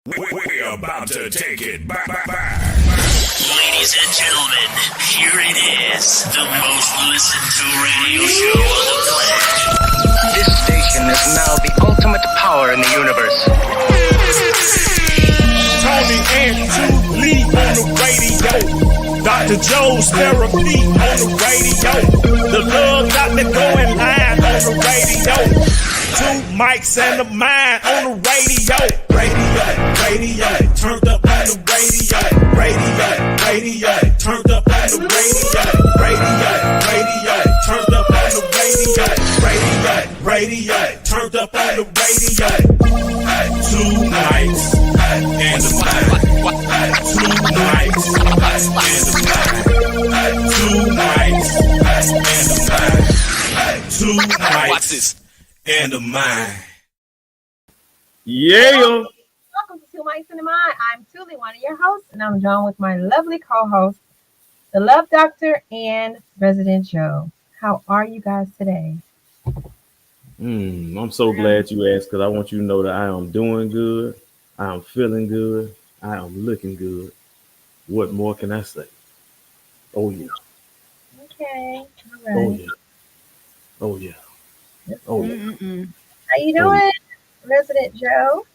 We're about to take it back. Ladies and gentlemen, here it is, the most listened to radio show on the planet. This station is now the ultimate power in the universe. Tony and Lee on the radio. Dr. Joe's therapy on the radio. The love doctor going live on the radio. Two mics and a mind on the radio. Radio, turned up on the radio. Radio, turned up on the radio. Radio, turned up on the radio. Radio, turned up on the radio. Two mics and a mind. Two mics and a mind. Two mics and a mind. Two mics. Watch this. And a mind. Yeah. Welcome to Two Mics in the Mind. I'm Tuli, one of your hosts, and I'm joined with my lovely co-host, the Love Doctor and Resident Joe. How are you guys today? I'm so glad you asked because I want you to know that I am doing good. I am feeling good. I am looking good. What more can I say? Oh, yeah. Okay. All Oh, right. yeah. Oh, yeah. Oh, yeah. How you doing, Resident Joe?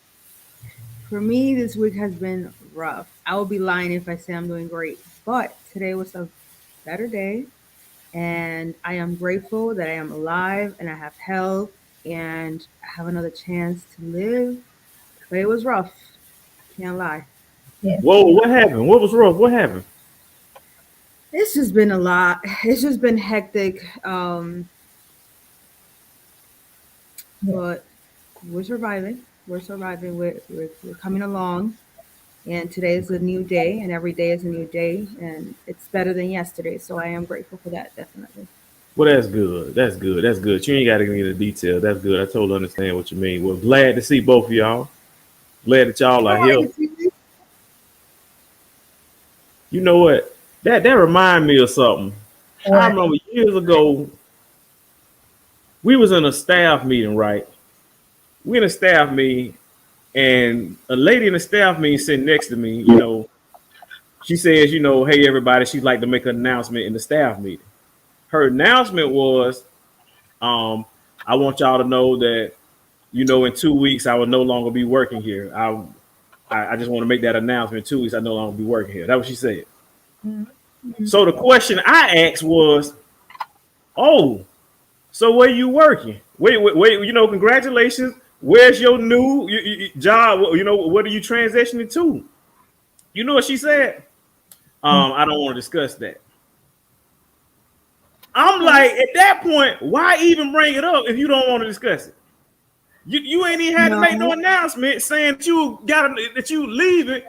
For me, this week has been rough. I would be lying if I say I'm doing great, but today was a better day, and I am grateful that I am alive and I have health and I have another chance to live. But it was rough. Can't lie. Whoa, what happened? What was wrong? What happened? It's just been a lot. It's just been hectic. But we're surviving. We're surviving. We're coming along. And today is a new day, and every day is a new day, and it's better than yesterday. So I am grateful for that, definitely. Well, that's good. That's good. That's good. You ain't got to give me the detail. That's good. I totally understand what you mean. Well, glad to see both of y'all. Glad that y'all are here. You know what? That remind me of something. I remember years ago, we was in a staff meeting, right? We in a staff meeting, and a lady in the staff meeting sitting next to me, she says, hey, everybody, she'd like to make an announcement in the staff meeting. Her announcement was, I want y'all to know that, in 2 weeks, I will no longer be working here. I just want to make that announcement. In 2 weeks, I no longer be working here. That's what she said. Mm-hmm. So the question I asked was, so where you working? Wait, congratulations. Where's your new job? What are you transitioning to? You know what she said? I don't want to discuss that. I'm like, at that point, why even bring it up if you don't want to discuss it? You ain't even had to make no announcement saying that you leaving.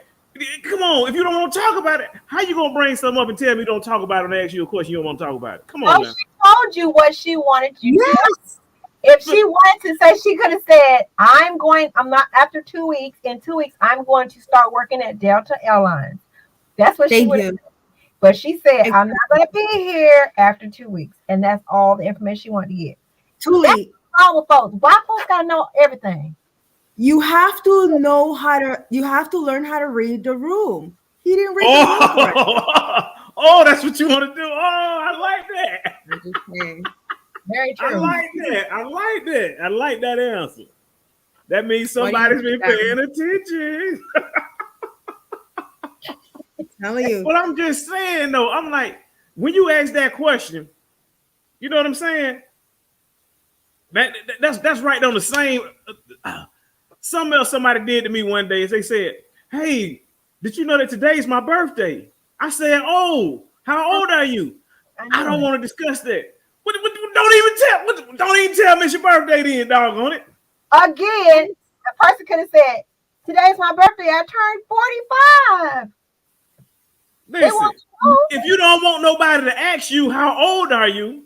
Come on, if you don't want to talk about it, how you gonna bring something up and tell me don't talk about it and ask you a question you don't want to talk about it? Come on, now. She told you what she wanted you to do. If she wanted to say, she could have said, I'm not after 2 weeks. In 2 weeks, I'm going to start working at Delta Airlines. That's what she would have said. But she said, I'm not going to be here after 2 weeks. And that's all the information she wanted to get. Too late. All with folks. Why folks got to know everything? You have to learn how to read the room. He didn't read the room. Oh, that's what you want to do. Oh, I like that. I'm just saying. Very true. I like that answer. That means somebody's been paying attention. I'm telling you. But I'm just saying, though, I'm like, when you ask that question, you know what I'm saying? That's right on the same. Something else somebody did to me one day is they said, hey, did you know that today's my birthday? I said, oh, how old are you? I don't want to discuss that. Don't even tell me it's your birthday then, doggone it. Again, the person could have said, today's my birthday. I turned 45. Listen, if you don't want nobody to ask you how old are you,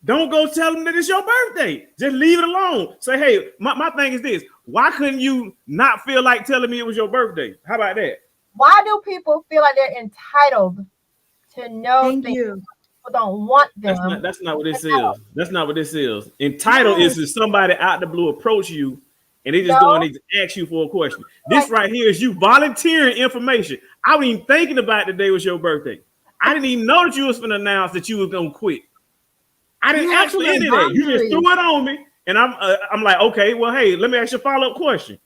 don't go tell them that it's your birthday. Just leave it alone. Say, hey, my thing is this. Why couldn't you not feel like telling me it was your birthday? How about that? Why do people feel like they're entitled to know things? People don't want them. That's not what this is. That's not what this is. Entitled is if somebody out the blue approach you and they just go and they just ask you for a question. This right here is you volunteering information. I wasn't even thinking about today was your birthday. I didn't even know that you was gonna announce that you was gonna quit. I didn't actually any of that. You just threw it on me, and I'm like, okay, well, hey, let me ask you a follow-up question.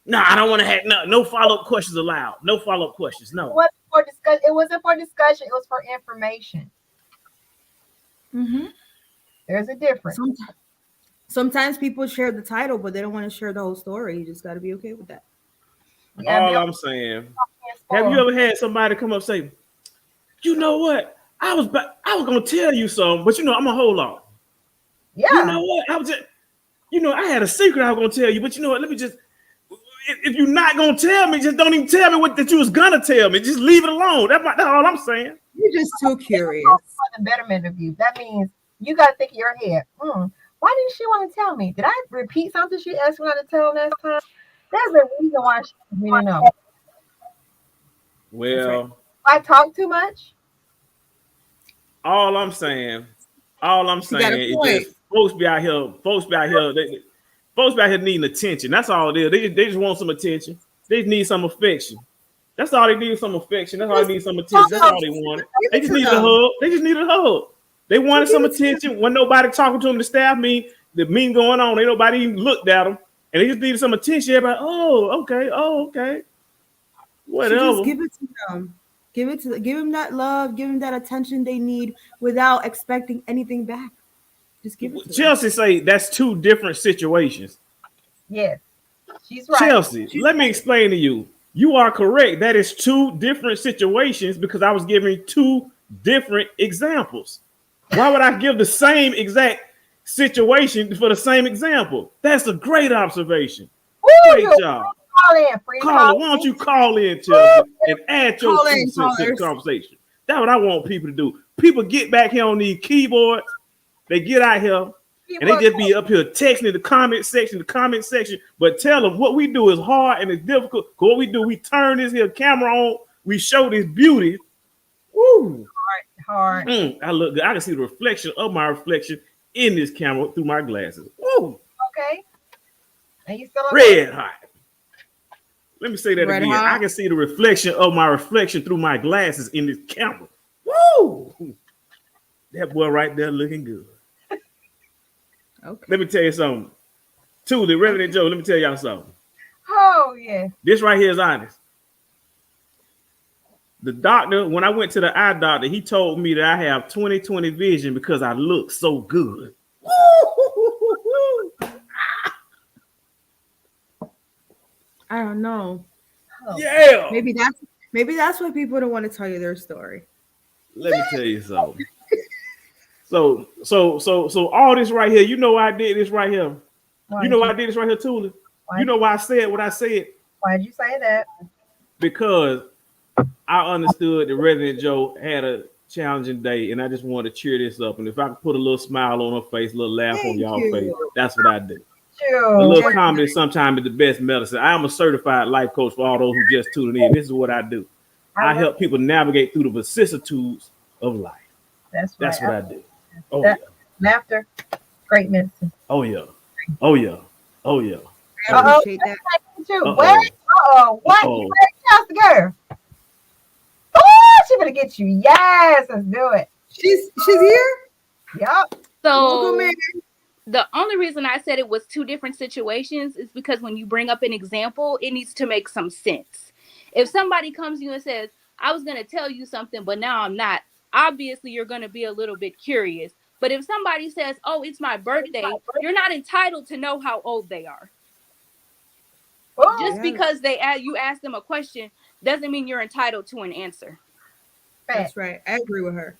No, I don't want to have no follow-up questions allowed. No follow-up questions. No. It wasn't for discussion. It wasn't for discussion. It was for information. Mm-hmm. There's a difference. Sometimes people share the title, but they don't want to share the whole story. You just got to be okay with that. All I'm saying, have you ever had somebody come up and say, you know what? I was gonna tell you something, but I'm gonna hold on. Yeah. You know what? I was just, I had a secret I was gonna tell you, but let me just. If you're not gonna tell me, just don't even tell me that you was gonna tell me. Just leave it alone. That's all I'm saying. You're just too curious. For the betterment of you. That means you got to think in your head. Why didn't she want to tell me? Did I repeat something she asked me not to tell last time? There's a reason why she didn't know. Well, I talk too much. All I'm saying is just folks be out here needing attention. That's all it is. They just want some attention. They just need some affection. That's all they need, some affection. That's all they need, some attention. That's all they wanted. They just needed a hug. They just needed a hug. They wanted some attention. When nobody talking to them, the staff the meeting going on, ain't nobody even looked at them. And they just needed some attention. Everybody, oh, okay. Whatever. Just give it to them. Give them that love, give them that attention they need without expecting anything back. Just give it to Chelsea say that's two different situations. Yes, she's right. Chelsea, let me explain to you. You are correct. That is two different situations because I was giving two different examples. Why would I give the same exact situation for the same example? That's a great observation. Great job. Caller, why don't you call in, Chelsea, and add your 2 cents to the conversation? That's what I want people to do. People get back here on these keyboards. They get out here and they just be up here texting in the comment section. But tell them what we do is hard and it's difficult. What we do, we turn this here camera on. We show this beauty. Woo! Hard. I look good. I can see the reflection of my reflection in this camera through my glasses. Woo! Okay. And you still red hot. Let me say that Red again. hot. I can see the reflection of my reflection through my glasses in this camera. Woo! That boy right there looking good. Okay. Let me tell you something. Toolie, Reverend Joe, let me tell y'all something. Oh, yeah. This right here is honest. The doctor, when I went to the eye doctor, he told me that I have 20/20 vision because I look so good. I don't know. Yeah. Maybe that's why people don't want to tell you their story. Let me tell you something. So all this right here, you know why I did this right here? You know why I did this right here, Toolie? You know why I said what I said? Why'd you say that? Because I understood that Reverend Joe had a challenging day, and I just wanted to cheer this up. And if I could put a little smile on her face, a little laugh on y'all face, that's what I do. Sure. A little comedy sometimes is the best medicine. I am a certified life coach for all those who just tuned in. This is what I do. I help people navigate through the vicissitudes of life. That's what I do. Oh yeah. Laughter, great medicine. Oh yeah. I appreciate that. What? What? You better tell the girl. Oh, she better get you. Yes, let's do it. She's here. Yep. So the only reason I said it was two different situations is because when you bring up an example, it needs to make some sense. If somebody comes to you and says, I was going to tell you something, but now I'm not, obviously you're going to be a little bit curious. But if somebody says, oh, it's my birthday, you're not entitled to know how old they are. Oh, Just because you ask them a question doesn't mean you're entitled to an answer. That's right. I agree with her.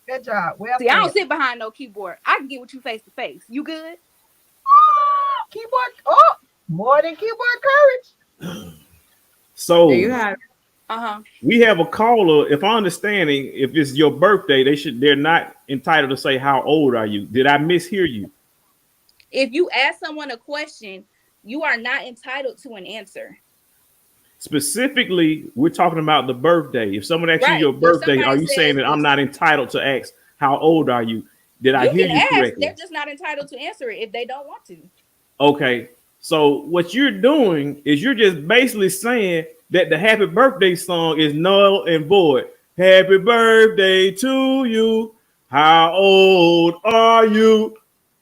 Good job. Well, See, I don't sit behind no keyboard. I can get with you face to face. You good? Keyboard. Oh, more than keyboard courage. So There you have it. we have a caller. If I'm understanding, if it's your birthday, they're not entitled to say how old are you. Did I mishear you? If you ask someone a question, you are not entitled to an answer. Specifically, we're talking about the birthday. If someone asks you your birthday, are you saying that I'm not entitled to ask how old are you? Did I hear you correctly? They're just not entitled to answer it if they don't want to. Okay. So what you're doing is you're just basically saying that the happy birthday song is null and void. Happy birthday to you. How old are you?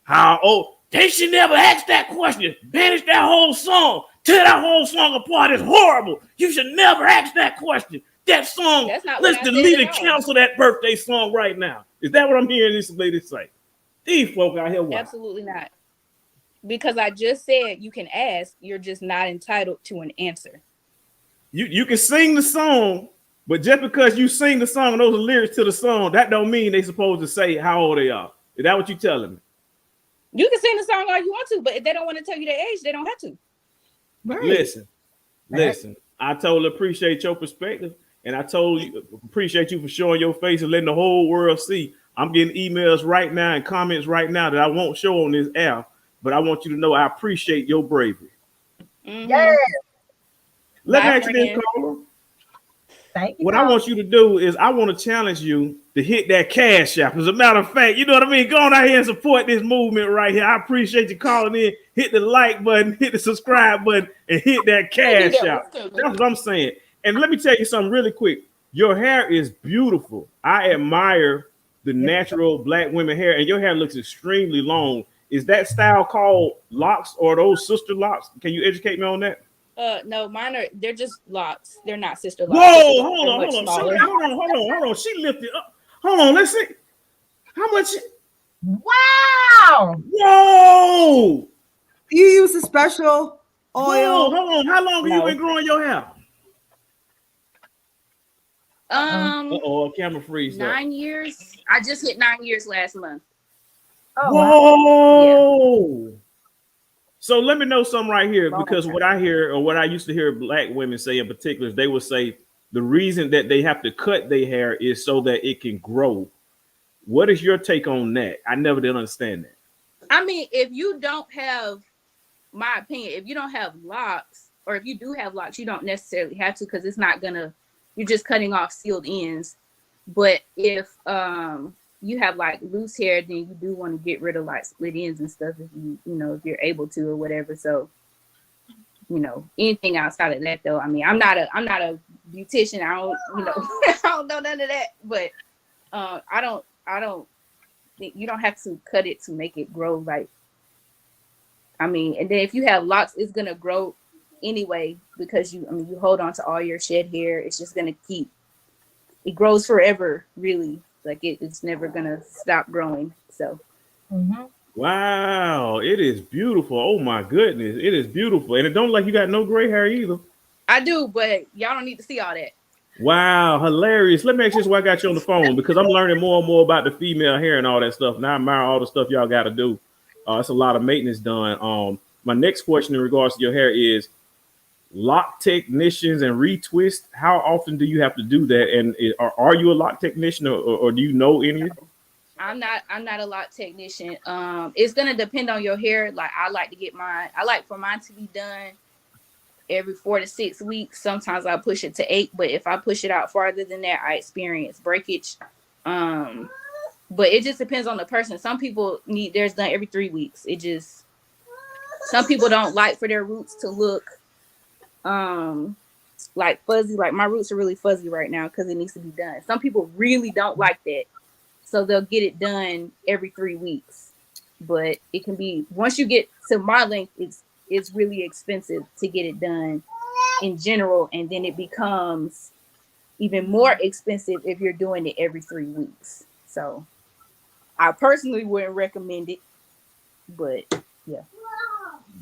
How old? They should never ask that question. Banish that whole song. Tear that whole song apart. It's horrible. You should never ask that question. That song, That's not let's what I said delete at and all. cancel that birthday song right now. Is that what I'm hearing this lady say? These folk out here, wild. Absolutely not. Because I just said you can ask, you're just not entitled to an answer. You can sing the song, but just because you sing the song and those are lyrics to the song, that don't mean they supposed to say how old they are. Is that what you telling me? You can sing the song all you want to, but if they don't want to tell you their age, they don't have to. Right. Listen. I totally appreciate your perspective, and I totally appreciate you for showing your face and letting the whole world see. I'm getting emails right now and comments right now that I won't show on this app, but I want you to know I appreciate your bravery. Mm-hmm. Yes. Let me Bye, ask you this, friend. caller. Thank you. What I want you to do is I want to challenge you to hit that cash app. As a matter of fact, you know what I mean? Go on out here and support this movement right here. I appreciate you calling in. Hit the like button, hit the subscribe button, and hit that cash app. That's what I'm saying. And let me tell you something really quick. Your hair is beautiful. I admire the natural black women hair, and your hair looks extremely long. Is that style called locks or those sister locks? Can you educate me on that? No, they're just locks. They're not sister locks. Whoa, Sister hold locks on. are much smaller. Hold on. She lifted up. Hold on, let's see. How much? Wow. Whoa! You use a special Hold oil. on. How long have you No. been growing your hair? Camera freeze. 9 years. I just hit 9 years last month. Oh, wow. Whoa! So let me know something right here, because Okay. what I hear, or what I used to hear black women say in particular, is they would say the reason that they have to cut their hair is so that it can grow. What is your take on that? I never did understand that. I mean, if you don't have, my opinion, if you don't have locks, or if you do have locks, you don't necessarily have to, because it's not gonna, you're just cutting off sealed ends. But if you have like loose hair, then you do want to get rid of like split ends and stuff if if you're able to or whatever. So anything outside of that though, I mean, I'm not a beautician. I don't I don't know none of that. But I don't think you don't have to cut it to make it grow. Like, I mean, and then if you have locks, it's gonna grow anyway, because you hold on to all your shed hair. It's just gonna it grows forever, really. Like it's never gonna stop growing. So Wow, it is beautiful. Oh my goodness, it is beautiful. And it don't like you got no gray hair either. I do, but y'all don't need to see all that. Wow, hilarious. Let me ask you this why I got you on the phone, because I'm learning more and more about the female hair and all that stuff. Now I admire all the stuff y'all got to do. It's a lot of maintenance done. My next question in regards to your hair is lock technicians and retwist. How often do you have to do that? And are you a lock technician, or do you know any? I'm not a lock technician. It's gonna depend on your hair. Like I like for mine to be done every 4 to 6 weeks. Sometimes I push it to 8, but if I push it out farther than that, I experience breakage. But it just depends on the person. Some people need theirs done every 3 weeks. Some people don't like for their roots to look like fuzzy. Like my roots are really fuzzy right now because it needs to be done. Some people really don't like that, so they'll get it done every 3 weeks. But it can be, once you get to my length, it's really expensive to get it done in general, and then it becomes even more expensive if you're doing it every 3 weeks. So I personally wouldn't recommend it, but yeah.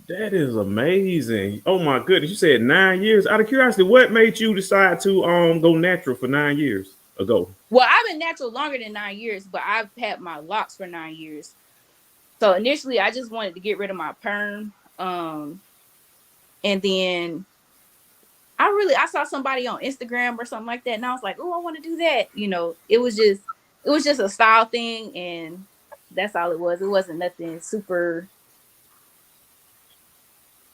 That is amazing. Oh my goodness. You said 9 years. Out of curiosity, what made you decide to go natural for 9 years ago? Well, I've been natural longer than 9 years, but I've had my locks for 9 years. So initially I just wanted to get rid of my perm. And then I saw somebody on Instagram or something like that, and I was like, oh, I want to do that. It was just a style thing, and that's all it was. It wasn't nothing super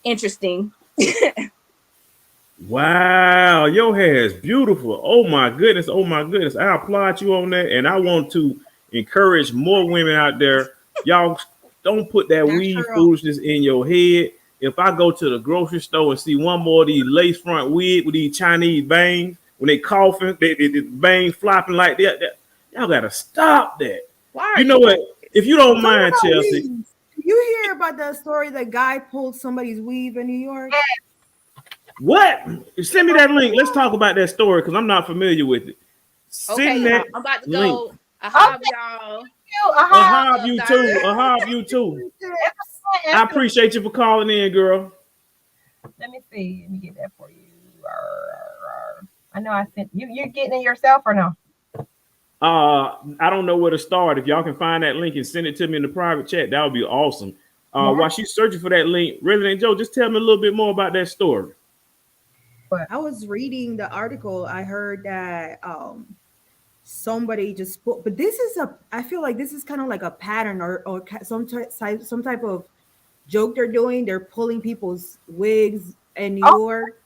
interesting. Wow, your hair is beautiful. Oh my goodness. I applaud you on that, and I want to encourage more women out there. Y'all don't put that weed foolishness in your head. if I go to the grocery store and see one more of these lace front wig with these Chinese bangs, when they coughing, they bangs flopping like that, y'all gotta stop that. Why? You know what? If you don't Talk mind, about Chelsea. weaves. You hear about the story the guy pulled somebody's weave in New York? What? Send me that link. Let's talk about that story because I'm not familiar with it. Okay, Send that I'm about to link. go. I have y'all. Ahab, you too. Ahab, you too. I appreciate you for calling in, girl. Let me see. Let me get that for you. I know I sent you. You're getting it yourself or no? I don't know where to start. If y'all can find that link and send it to me in the private chat, that would be awesome. While she's searching for that link, Reverend Joe, just tell me a little bit more about that story. I was reading the article. I heard that somebody just spoke, but this is I feel like this is kind of like a pattern or some type of joke they're doing. They're pulling people's wigs in New York.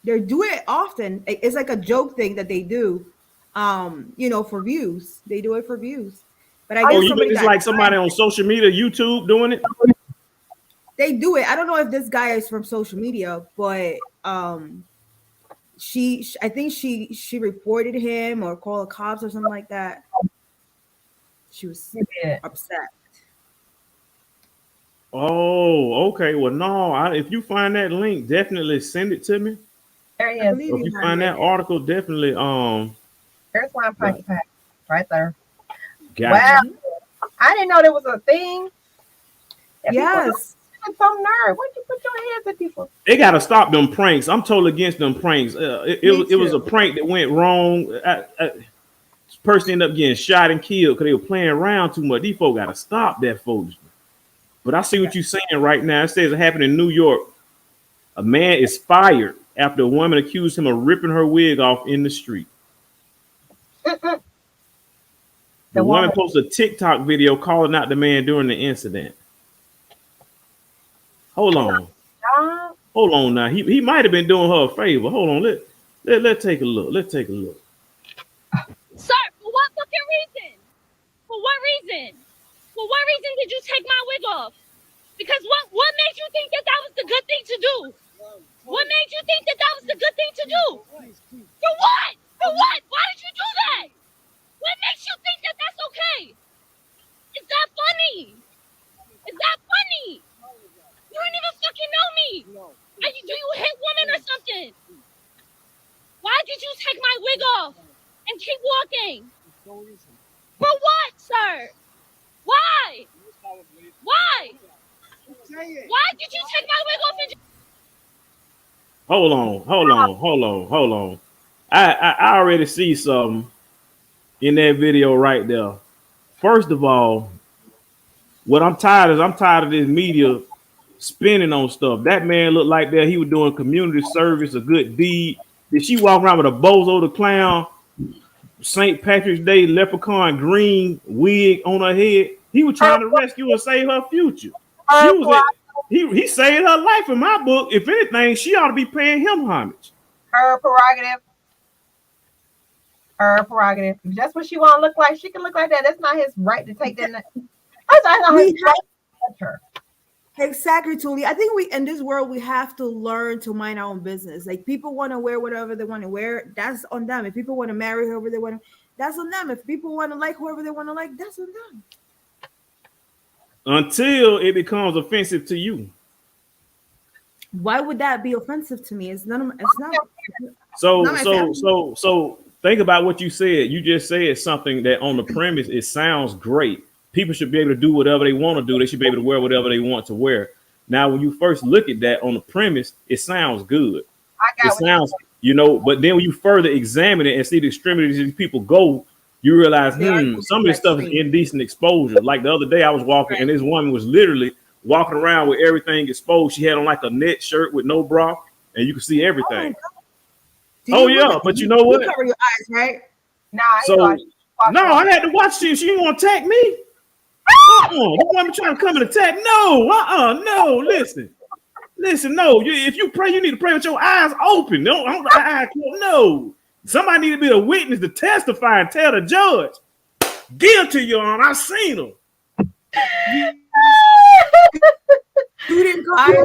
They do it often. It's like a joke thing that they do, for views. They do it for views. But I guess you think it's like somebody on social media, YouTube doing it? They do it. I don't know if this guy is from social media, but I think she reported him or called the cops or something like that. She was upset. Oh, okay. Well, no. If you find that link, definitely send it to me. There he is. If you find that article, definitely. There's one punch pack right there. Gotcha. Wow. I didn't know there was a thing. Yes. Some nerd. Why'd you put your hands at people? They gotta stop them pranks. I'm totally against them pranks. It was a prank that went wrong. This person ended up getting shot and killed because they were playing around too much. These folks gotta stop that foolishness. But I see what you're saying right now. It says it happened in New York. A man is fired after a woman accused him of ripping her wig off in the street. The woman posted a TikTok video calling out the man during the incident. Hold on now. He might have been doing her a favor. Hold on. Let's take a look. Sir, for what fucking reason? For what reason? For what reason did you take my wig off? Because what made you think that was the good thing to do? What made you think that was the good thing to do? For what? For what? Why did you do that? What makes you think that that's okay? Is that funny? Is that funny? You don't even fucking know me. Do you hate women or something? Why did you take my wig off and keep walking? For what, sir? Why? Why? Why did you take my wig off and Hold on. I already see something in that video right there. First of all, what I'm tired of this media spinning on stuff. That man looked like that he was doing community service, a good deed. Did she walk around with a Bozo the Clown, St. Patrick's Day leprechaun green wig on her head? He was trying to rescue and save her future. He saved her life in my book. If anything, she ought to be paying him homage. Her prerogative. If that's what she want to look like, she can look like that. That's not his right to take that. That's not his right to touch her. Exactly, Tuli. I think in this world we have to learn to mind our own business. Like people want to wear whatever they want to wear, that's on them. If people want to marry whoever they want to, that's on them. If people want to like whoever they want to like, that's on them. Until it becomes offensive to you. Why would that be offensive to me? It's not. So think about what you said. You just said something that on the premise it sounds great. People should be able to do whatever they want to do. They should be able to wear whatever they want to wear. Now, when you first look at that on the premise, it sounds good. It sounds, but then when you further examine it and see the extremities these people go, you realize, some of this stuff is indecent exposure. Like the other day I was walking and this woman was literally walking around with everything exposed. She had on like a net shirt with no bra and you could see everything. But you know what? You cover your eyes, right? No, I had to watch she didn't want to attack me. The woman trying to come and attack. No, listen, no. If you pray, you need to pray with your eyes open. No. Somebody need to be a witness to testify and tell the judge. Guilty, Your Honor. I seen him. You didn't call.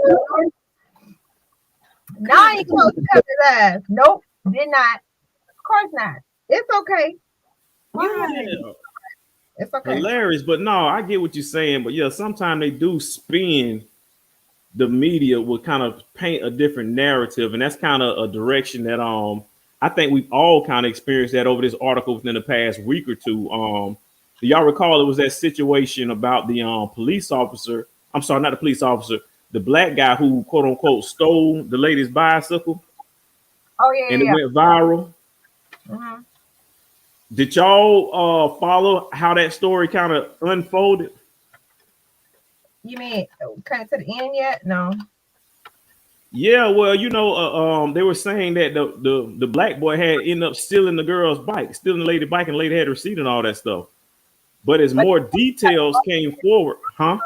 Now I ain't close to cover his ass. Nope, did not. Of course not. It's okay. Yeah. It's okay. Hilarious, but no, I get what you're saying. But yeah, sometimes they do spin the media will kind of paint a different narrative, and that's kind of a direction that I think we've all kind of experienced that over this article within the past week or two. Do y'all recall it was that situation about the police officer? I'm sorry, not the police officer, the black guy who quote unquote stole the lady's bicycle. Oh yeah, and yeah. It went viral. Mm-hmm. Did y'all follow how that story kind of unfolded? You mean kind of to the end yet? No. Yeah, well, they were saying that the black boy had ended up stealing the girl's bike, stealing the lady bike, and the lady had a receipt and all that stuff. But as more details came forward, huh?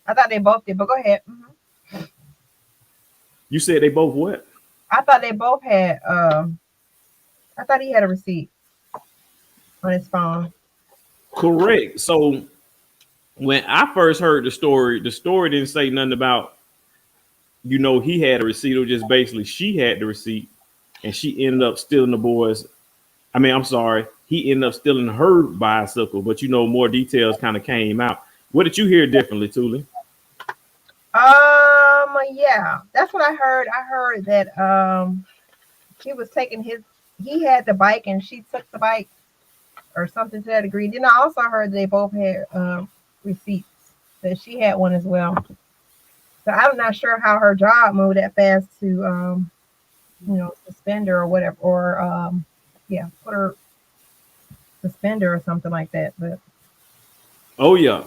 I thought they both did, but go ahead. Mm-hmm. You said they both what? I thought they both had. I thought he had a receipt on his phone. Correct. So when I first heard the story didn't say nothing about, he had a receipt, or just basically she had the receipt and she ended up stealing the boy's. He ended up stealing her bicycle, but more details kind of came out. What did you hear differently, Thule? Yeah, that's what I heard. I heard that he was taking he had the bike and she took the bike or something to that degree. Then I also heard they both had receipts, that she had one as well. So I'm not sure how her job moved that fast to suspend her or whatever, or put her suspend her or something like that. But oh yeah.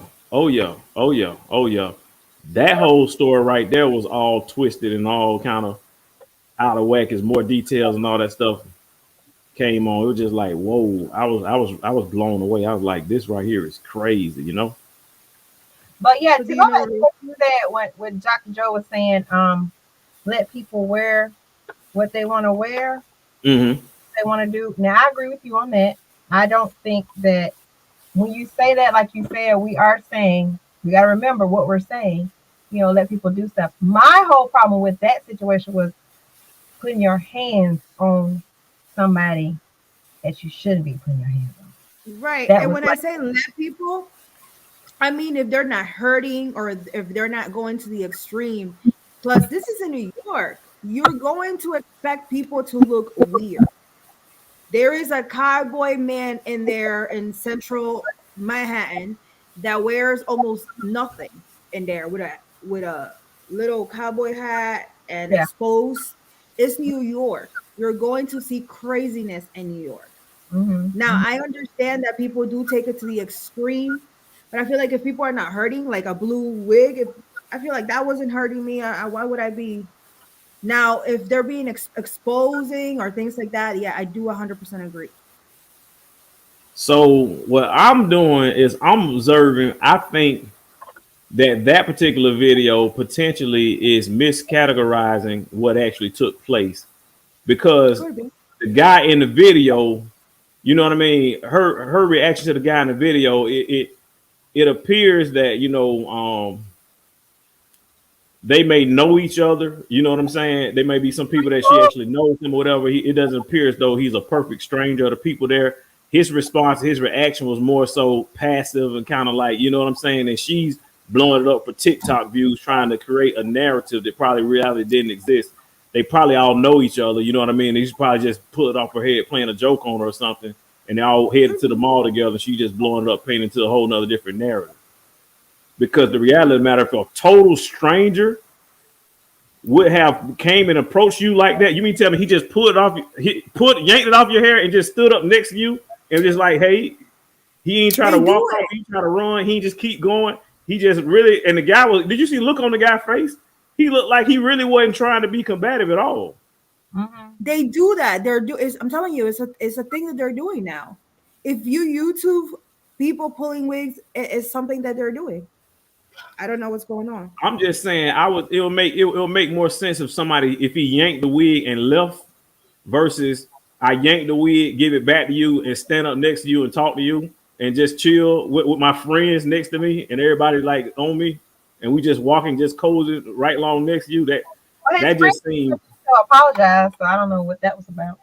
That whole story right there was all twisted and all kind of out of whack as more details and all that stuff came on. It was just like, whoa, I was blown away. I was like, this right here is crazy, But yeah, to go back to that, what Dr. Joe was saying, let people wear what they want to wear, mm-hmm. they want to do. Now, I agree with you on that. I don't think that when you say that, like you said, we are saying, we got to remember what we're saying, let people do stuff. My whole problem with that situation was putting your hands on somebody that you shouldn't be putting your hands on. Right. And when I say let people, I mean, if they're not hurting or if they're not going to the extreme. Plus, this is in New York. You're going to expect people to look weird. There is a cowboy man in there in central Manhattan that wears almost nothing in there with a little cowboy hat and exposed. It's New York. You're going to see craziness in New York. Mm-hmm. Now, I understand that people do take it to the extreme, but I feel like if people are not hurting, like a blue wig, I feel like that wasn't hurting me. Why would I be? Now, if they're being exposing or things like that, yeah, I do 100% agree. So what I'm doing is I'm observing. I think that particular video potentially is miscategorizing what actually took place, because the guy in the video, you know what I mean? Her reaction to the guy in the video, it appears that they may know each other. You know what I'm saying? There may be some people that she actually knows him or whatever. It doesn't appear as though he's a perfect stranger. The people there, his response, his reaction was more so passive and kind of like, you know what I'm saying? And she's blowing it up for TikTok views, trying to create a narrative that probably reality didn't exist. They probably all know each other. You know what I mean? They just probably just pull it off her head, playing a joke on her or something. And they all headed to the mall together. She just blowing it up, painting to a whole nother different narrative. Because the reality of the matter, if a total stranger would have came and approached you like that, you mean tell me he just pulled it off, yanked it off your hair and just stood up next to you and just like, hey, he ain't trying to walk off, he ain't trying to run, he just keep going. He just really, and the guy was, did you see the look on the guy's face? He looked like he really wasn't trying to be combative at all. Mm-hmm. They do that. I'm telling you, it's a thing that they're doing now. If you YouTube people pulling wigs, it's something that they're doing. I don't know what's going on. I'm just saying, it'll make more sense if he yanked the wig and left versus I yank the wig, give it back to you, and stand up next to you and talk to you and just chill with my friends next to me and everybody like on me. and we just walking, just cozy right along next to you. That Well, his that friend just seemed. apologized, so I don't know what that was about.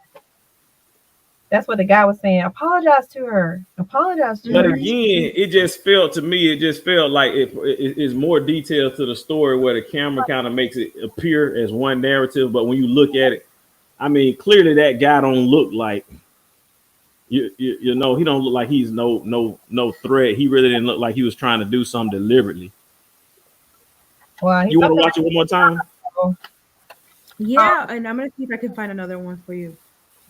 That's what the guy was saying. Apologize to her. Apologize to But her. again, it just felt to me. It just felt like it's more details to the story where the camera kind of makes it appear as one narrative. But when you look at it, I mean, clearly that guy don't look like you know, he don't look like he's no threat. He really didn't look like he was trying to do something deliberately. Well, You want to watch it one more time? Yeah, and I'm gonna see if I can find another one for you.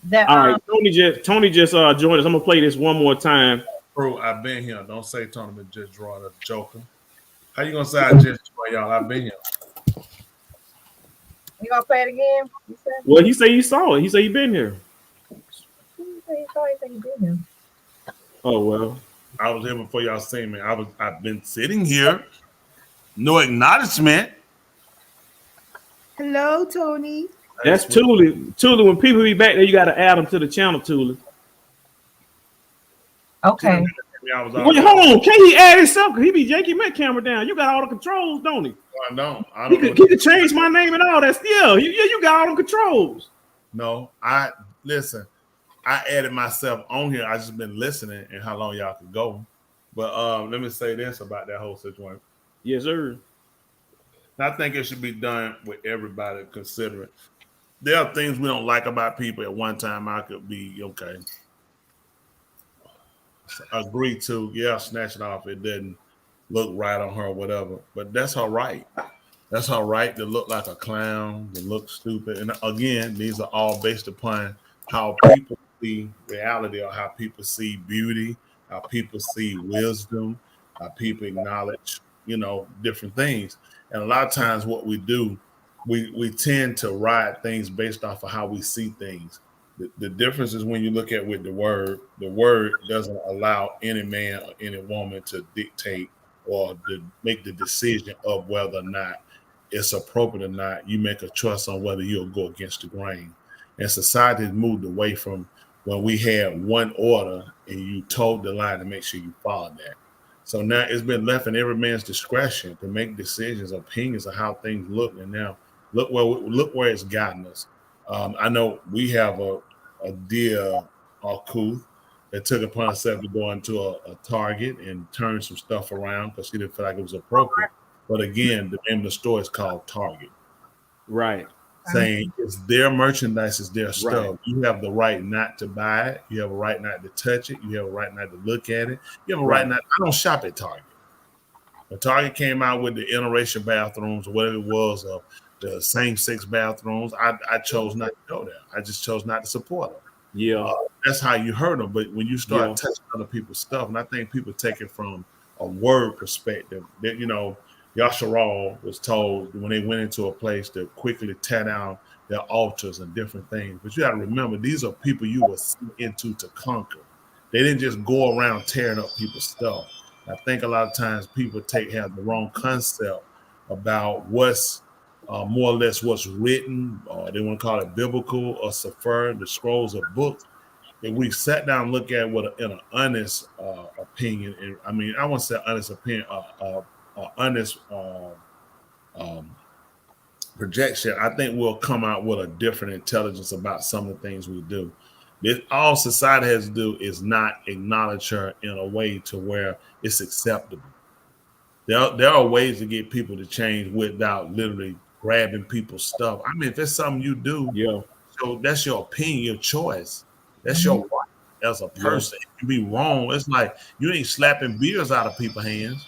That All right, Tony just joined us. I'm gonna play this one more time. Bro, I've been here. Don't say Tony been just drawing a joker. How you gonna say I just draw y'all? I've been here. you gonna play it again? You said? Well, he said you saw it. He said you been here. You said you saw it, you been here. Oh well. I was here before y'all seen me. I've been sitting here. No acknowledgement. Hello, Tony. That's Tuli. Tuli, when people be back there, you got to add them to the channel, Tuli. Okay. Wait, hold on. Can't he add himself? Cause he be janking my camera down. You got all the controls, don't he? I don't. He could change my name and all that. Yeah, you got all the controls. No, listen. I added myself on here. I just been listening and how long y'all could go. But let me say this about that whole situation. Yes, sir. I think it should be done with everybody considering. There are things we don't like about people. At one time, I could be okay. Agree to, yeah, snatch it off. It didn't look right on her or whatever. But that's her right. That's her right to look like a clown, to look stupid. And again, these are all based upon how people see reality or how people see beauty, how people see wisdom, how people acknowledge, different things. And a lot of times what we do, we tend to ride things based off of how we see things. The difference is when you look at with the word doesn't allow any man or any woman to dictate or to make the decision of whether or not it's appropriate or not. You make a choice on whether you'll go against the grain. And society has moved away from when we had one order and you told the line to make sure you followed that. So now it's been left in every man's discretion to make decisions, opinions of how things look. And now look where it's gotten us. I know we have a dear Arkuth that took upon herself to go into a Target and turn some stuff around because she didn't feel like it was appropriate. But again, the name of the store is called Target. Right. Saying it's their merchandise, it's their stuff. Right. You have the right not to buy it. You have a right not to touch it. You have a right not to look at it. You have a right not. I don't shop at Target. When Target came out with the interracial bathrooms or whatever it was, the same-sex bathrooms, I chose not to go there. I just chose not to support them. Yeah, that's how you hurt them. But when you start touching other people's stuff, and I think people take it from a word perspective, that Yasharal was told when they went into a place to quickly tear down their altars and different things. But you got to remember, these are people you were sent into to conquer. They didn't just go around tearing up people's stuff. I think a lot of times people have the wrong concept about what's more or less what's written, or they want to call it biblical or Sefer, the scrolls of books. If we sat down and look at what in an honest opinion, and I mean, I won't say honest opinion, honest projection, I think we'll come out with a different intelligence about some of the things we do. All society has to do is not acknowledge her in a way to where it's acceptable. There are ways to get people to change without literally grabbing people's stuff. I mean, if it's something you do, so that's your opinion, your choice. That's your right as a person. It can be wrong. It's like you ain't slapping beers out of people's hands.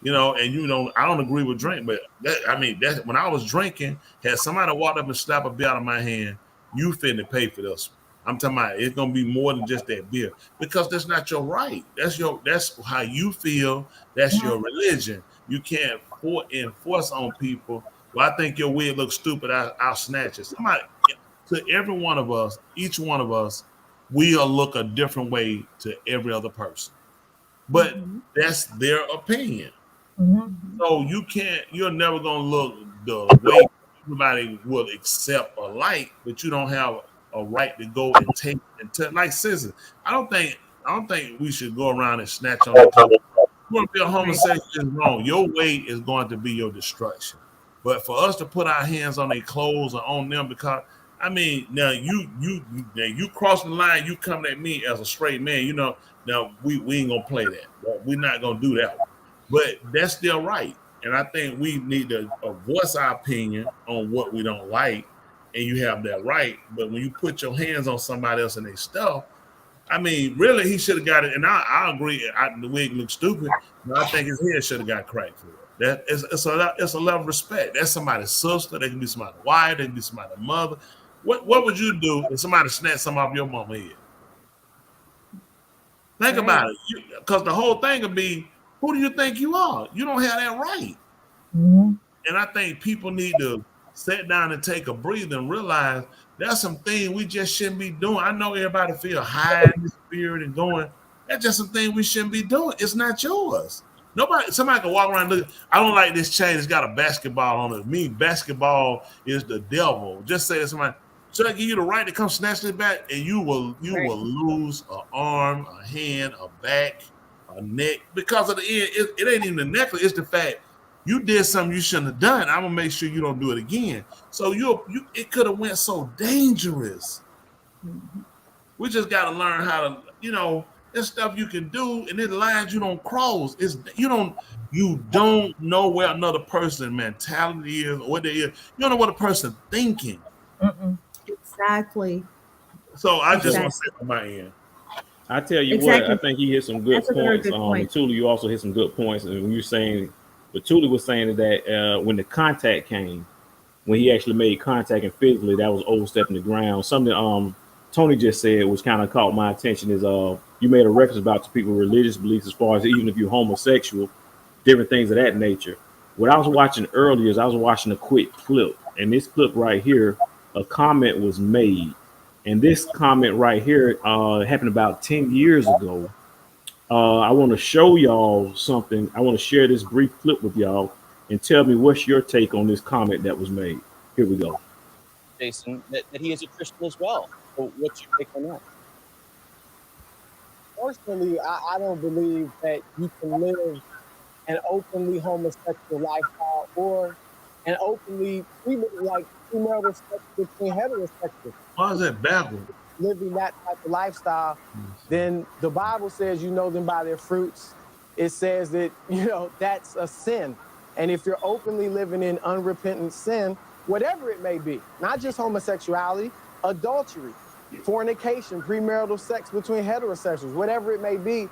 And I don't agree with drink, but that when I was drinking, had somebody walked up and slap a beer out of my hand, you finna pay for this. I'm talking about it's gonna be more than just that beer because that's not your right. That's how you feel. That's your religion. You can't enforce on people. Well, I think your wig looks stupid. I'll snatch it. Somebody, to every one of us, each one of us, we'll look a different way to every other person. But that's their opinion. So you're never going to look the way everybody will accept or like, but you don't have a right to go and take and like scissors. I don't think we should go around and snatch on the want to be a homosexual is wrong. Your way is going to be your destruction. But for us to put our hands on their clothes or on them, because I mean, now you crossing the line, you coming at me as a straight man, you know. Now we ain't gonna play that. We're not gonna do that. But that's still right. And I think we need to voice our opinion on what we don't like, and you have that right. But when you put your hands on somebody else and their stuff, I mean, really, he should have got it. And I agree. The wig looks stupid, but I think his head should have got cracked for it. That it's a level of respect. That's somebody's sister. They can be somebody's wife. They can be somebody's mother. What would you do if somebody snatched some off your mama's head? Think about it, because the whole thing would be, who do you think you are? You don't have that right. Mm-hmm. And I think people need to sit down and take a breather and realize there's some things we just shouldn't be doing. I know everybody feel high in the spirit and going, that's just some things we shouldn't be doing. It's not yours. Somebody can walk around and look, I don't like this chain. It's got a basketball on it. Me, basketball is the devil. Just say to somebody, should I give you the right to come snatch this back? And you will lose an arm, a hand, a back, a neck. Because of the end, it ain't even the necklace. It's the fact you did something you shouldn't have done. I'm gonna make sure you don't do it again. So it could have went so dangerous. Mm-hmm. We just gotta learn how to, there's stuff you can do, and there's lines you don't cross. You don't know where another person's mentality is or what they is. You don't know what a person thinking. Mm-mm. Exactly. So I just want to say on my end. I tell you what, I think he hit some good points. Tuli, you also hit some good points. And when you're saying, what Tuli was saying is that when the contact came, when he actually made contact and physically, that was overstepping the ground. Something Tony just said, which kind of caught my attention, is you made a reference about to people's religious beliefs, as far as even if you're homosexual, different things of that nature. What I was watching earlier is I was watching a quick clip, and this clip right here, a comment was made, and this comment right here happened about 10 years ago. I want to show y'all something. I want to share this brief clip with y'all and tell me what's your take on this comment that was made. Here we go. Jason, that he is a Christian as well. So what's your take on that? Personally, I don't believe that you can live an openly homosexual lifestyle or an openly premarital sex between heterosexuals. Why is that backward? Living that type of lifestyle, then the Bible says you know them by their fruits. It says that, that's a sin. And if you're openly living in unrepentant sin, whatever it may be, not just homosexuality, adultery, fornication, premarital sex between heterosexuals, whatever it may be,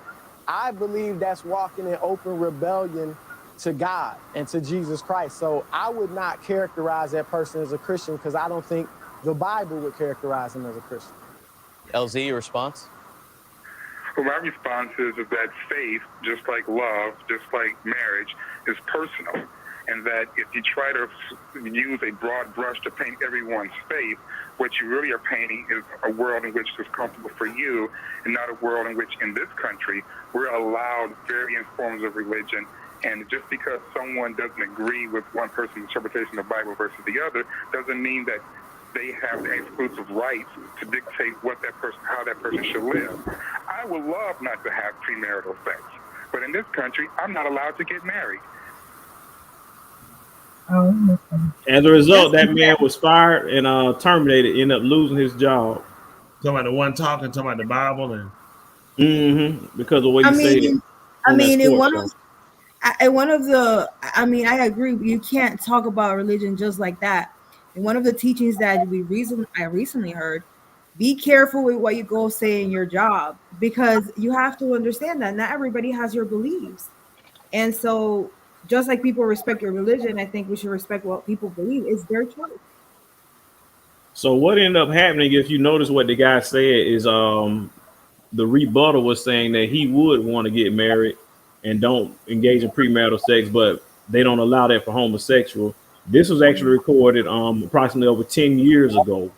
I believe that's walking in open rebellion to God and to Jesus Christ. So I would not characterize that person as a Christian because I don't think the Bible would characterize him as a Christian. LZ, your response? Well, my response is that faith, just like love, just like marriage, is personal. And that if you try to use a broad brush to paint everyone's faith, what you really are painting is a world in which is comfortable for you and not a world in which, in this country, we're allowed various forms of religion. And just because someone doesn't agree with one person's interpretation of the Bible versus the other doesn't mean that they have the exclusive rights to dictate how that person should live. I would love not to have premarital sex, but in this country, I'm not allowed to get married. As a result, that man was fired and terminated, ended up losing his job. Talking about the one talking about the Bible and because of what he said. I agree. You can't talk about religion just like that. And one of the teachings that I recently heard, be careful with what you go say in your job, because you have to understand that not everybody has your beliefs. And so just like people respect your religion, I think we should respect what people believe. It's their choice. So what ended up happening, if you notice what the guy said, is the rebuttal was saying that he would want to get married and don't engage in premarital sex, but they don't allow that for homosexual. This was actually recorded approximately over 10 years ago.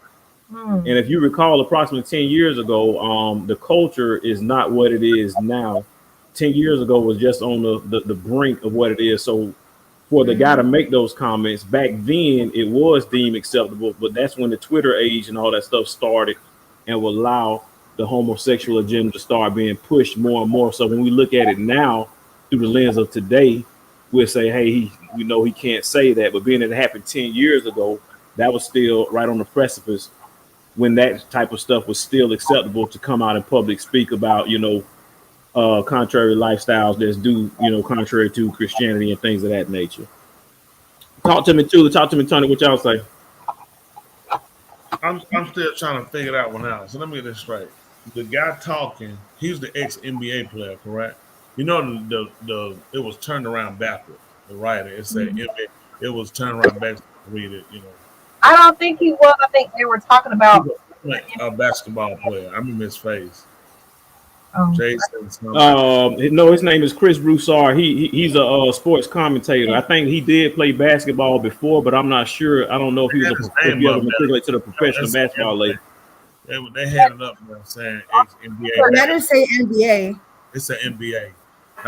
And if you recall, approximately 10 years ago, the culture is not what it is now. 10 years ago was just on the brink of what it is. So for the guy to make those comments back then, it was deemed acceptable, but that's when the Twitter age and all that stuff started and will allow the homosexual agenda to start being pushed more and more. So when we look at it now, through the lens of today, we'll say, hey, he can't say that. But being it happened 10 years ago, that was still right on the precipice when that type of stuff was still acceptable to come out in public, speak about, contrary lifestyles that's contrary to Christianity and things of that nature. Talk to me, Tony. What y'all say? I'm still trying to figure that one out. So let me get this straight. The guy talking, he's the ex-NBA player, correct? You know, it was turned around backwards. The writer, it said it was turned around backwards. Read it, I don't think he was. I think they were talking about a basketball player. I remember his face. Jason. No, his name is Chris Broussard. He's a sports commentator. I think he did play basketball before, but I'm not sure. I don't know if he was matriculate to the professional basketball league. They had it up there saying ex-NBA. So that didn't say NBA. It's an NBA.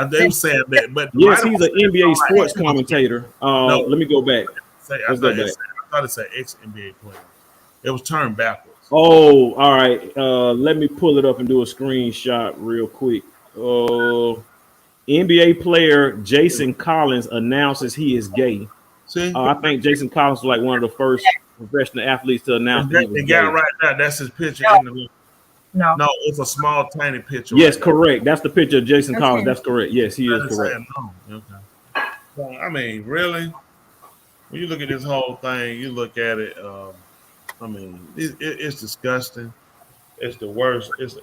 They were saying that, but yes, he's an NBA sports commentator. Let me go back. I thought it said ex-NBA player. It was turned backwards. Oh, all right. Let me pull it up and do a screenshot real quick. NBA player Jason Collins announces he is gay. I think Jason Collins was like one of the first professional athletes to announce that he was the gay. guy right there, that's his picture. No, it's a small, tiny picture. Yes, correct. That's the picture of Jason Collins. That's correct. Yes, he is correct. Okay. Well, I mean, really, when you look at this whole thing, you look at it. I mean, it's disgusting. It's the worst. It's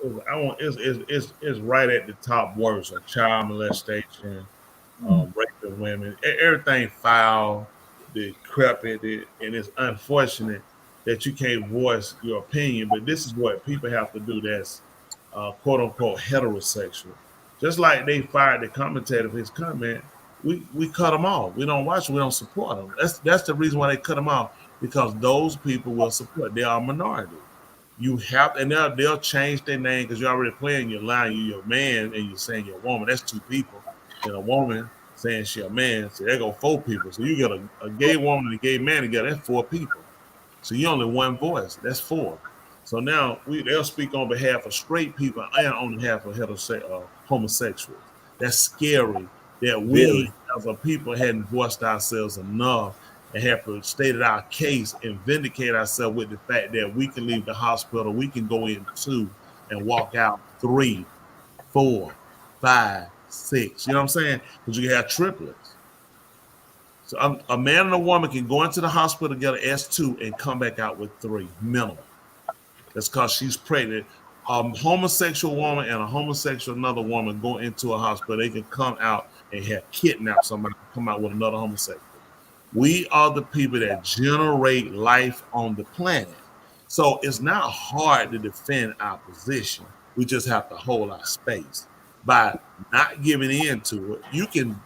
right at the top worst of child molestation, rape of women, everything foul, decrepit, and it's unfortunate that you can't voice your opinion. But this is what people have to do. That's quote unquote heterosexual. Just like they fired the commentator for his comment, we cut them off. We don't watch them. We don't support them. That's the reason why they cut them off. Because those people will support. They are a minority. You have, and they'll change their name because you're already playing your line. You're your man, and you're saying you're a woman. That's two people. And a woman saying she's a man. So there go four people. So you get a gay woman and a gay man together. That's four people. So you only one voice. That's four. So now they'll speak on behalf of straight people and on behalf of homosexuals. That's scary that we as a people hadn't voiced ourselves enough and have stated our case and vindicate ourselves with the fact that we can leave the hospital, we can go in 2 and walk out 3, 4, 5, 6. You know what I'm saying? Because you have triplets. So a man and a woman can go into the hospital together as 2 and come back out with 3 minimum. That's because she's pregnant. A homosexual woman and a homosexual another woman go into a hospital, they can come out and have kidnapped somebody, come out with another homosexual. We are the people that generate life on the planet. So it's not hard to defend our position. We just have to hold our space by not giving in to it. You can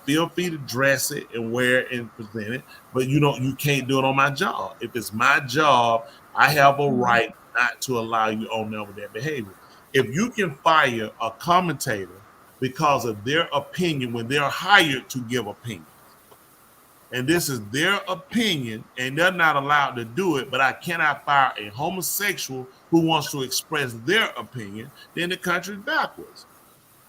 feel free to dress it and wear it and present it, but you can't do it on my job. If it's my job, I have a right not to allow you on there with that behavior. If you can fire a commentator because of their opinion when they're hired to give opinion, and this is their opinion, and they're not allowed to do it, but I cannot fire a homosexual who wants to express their opinion, then the country's backwards.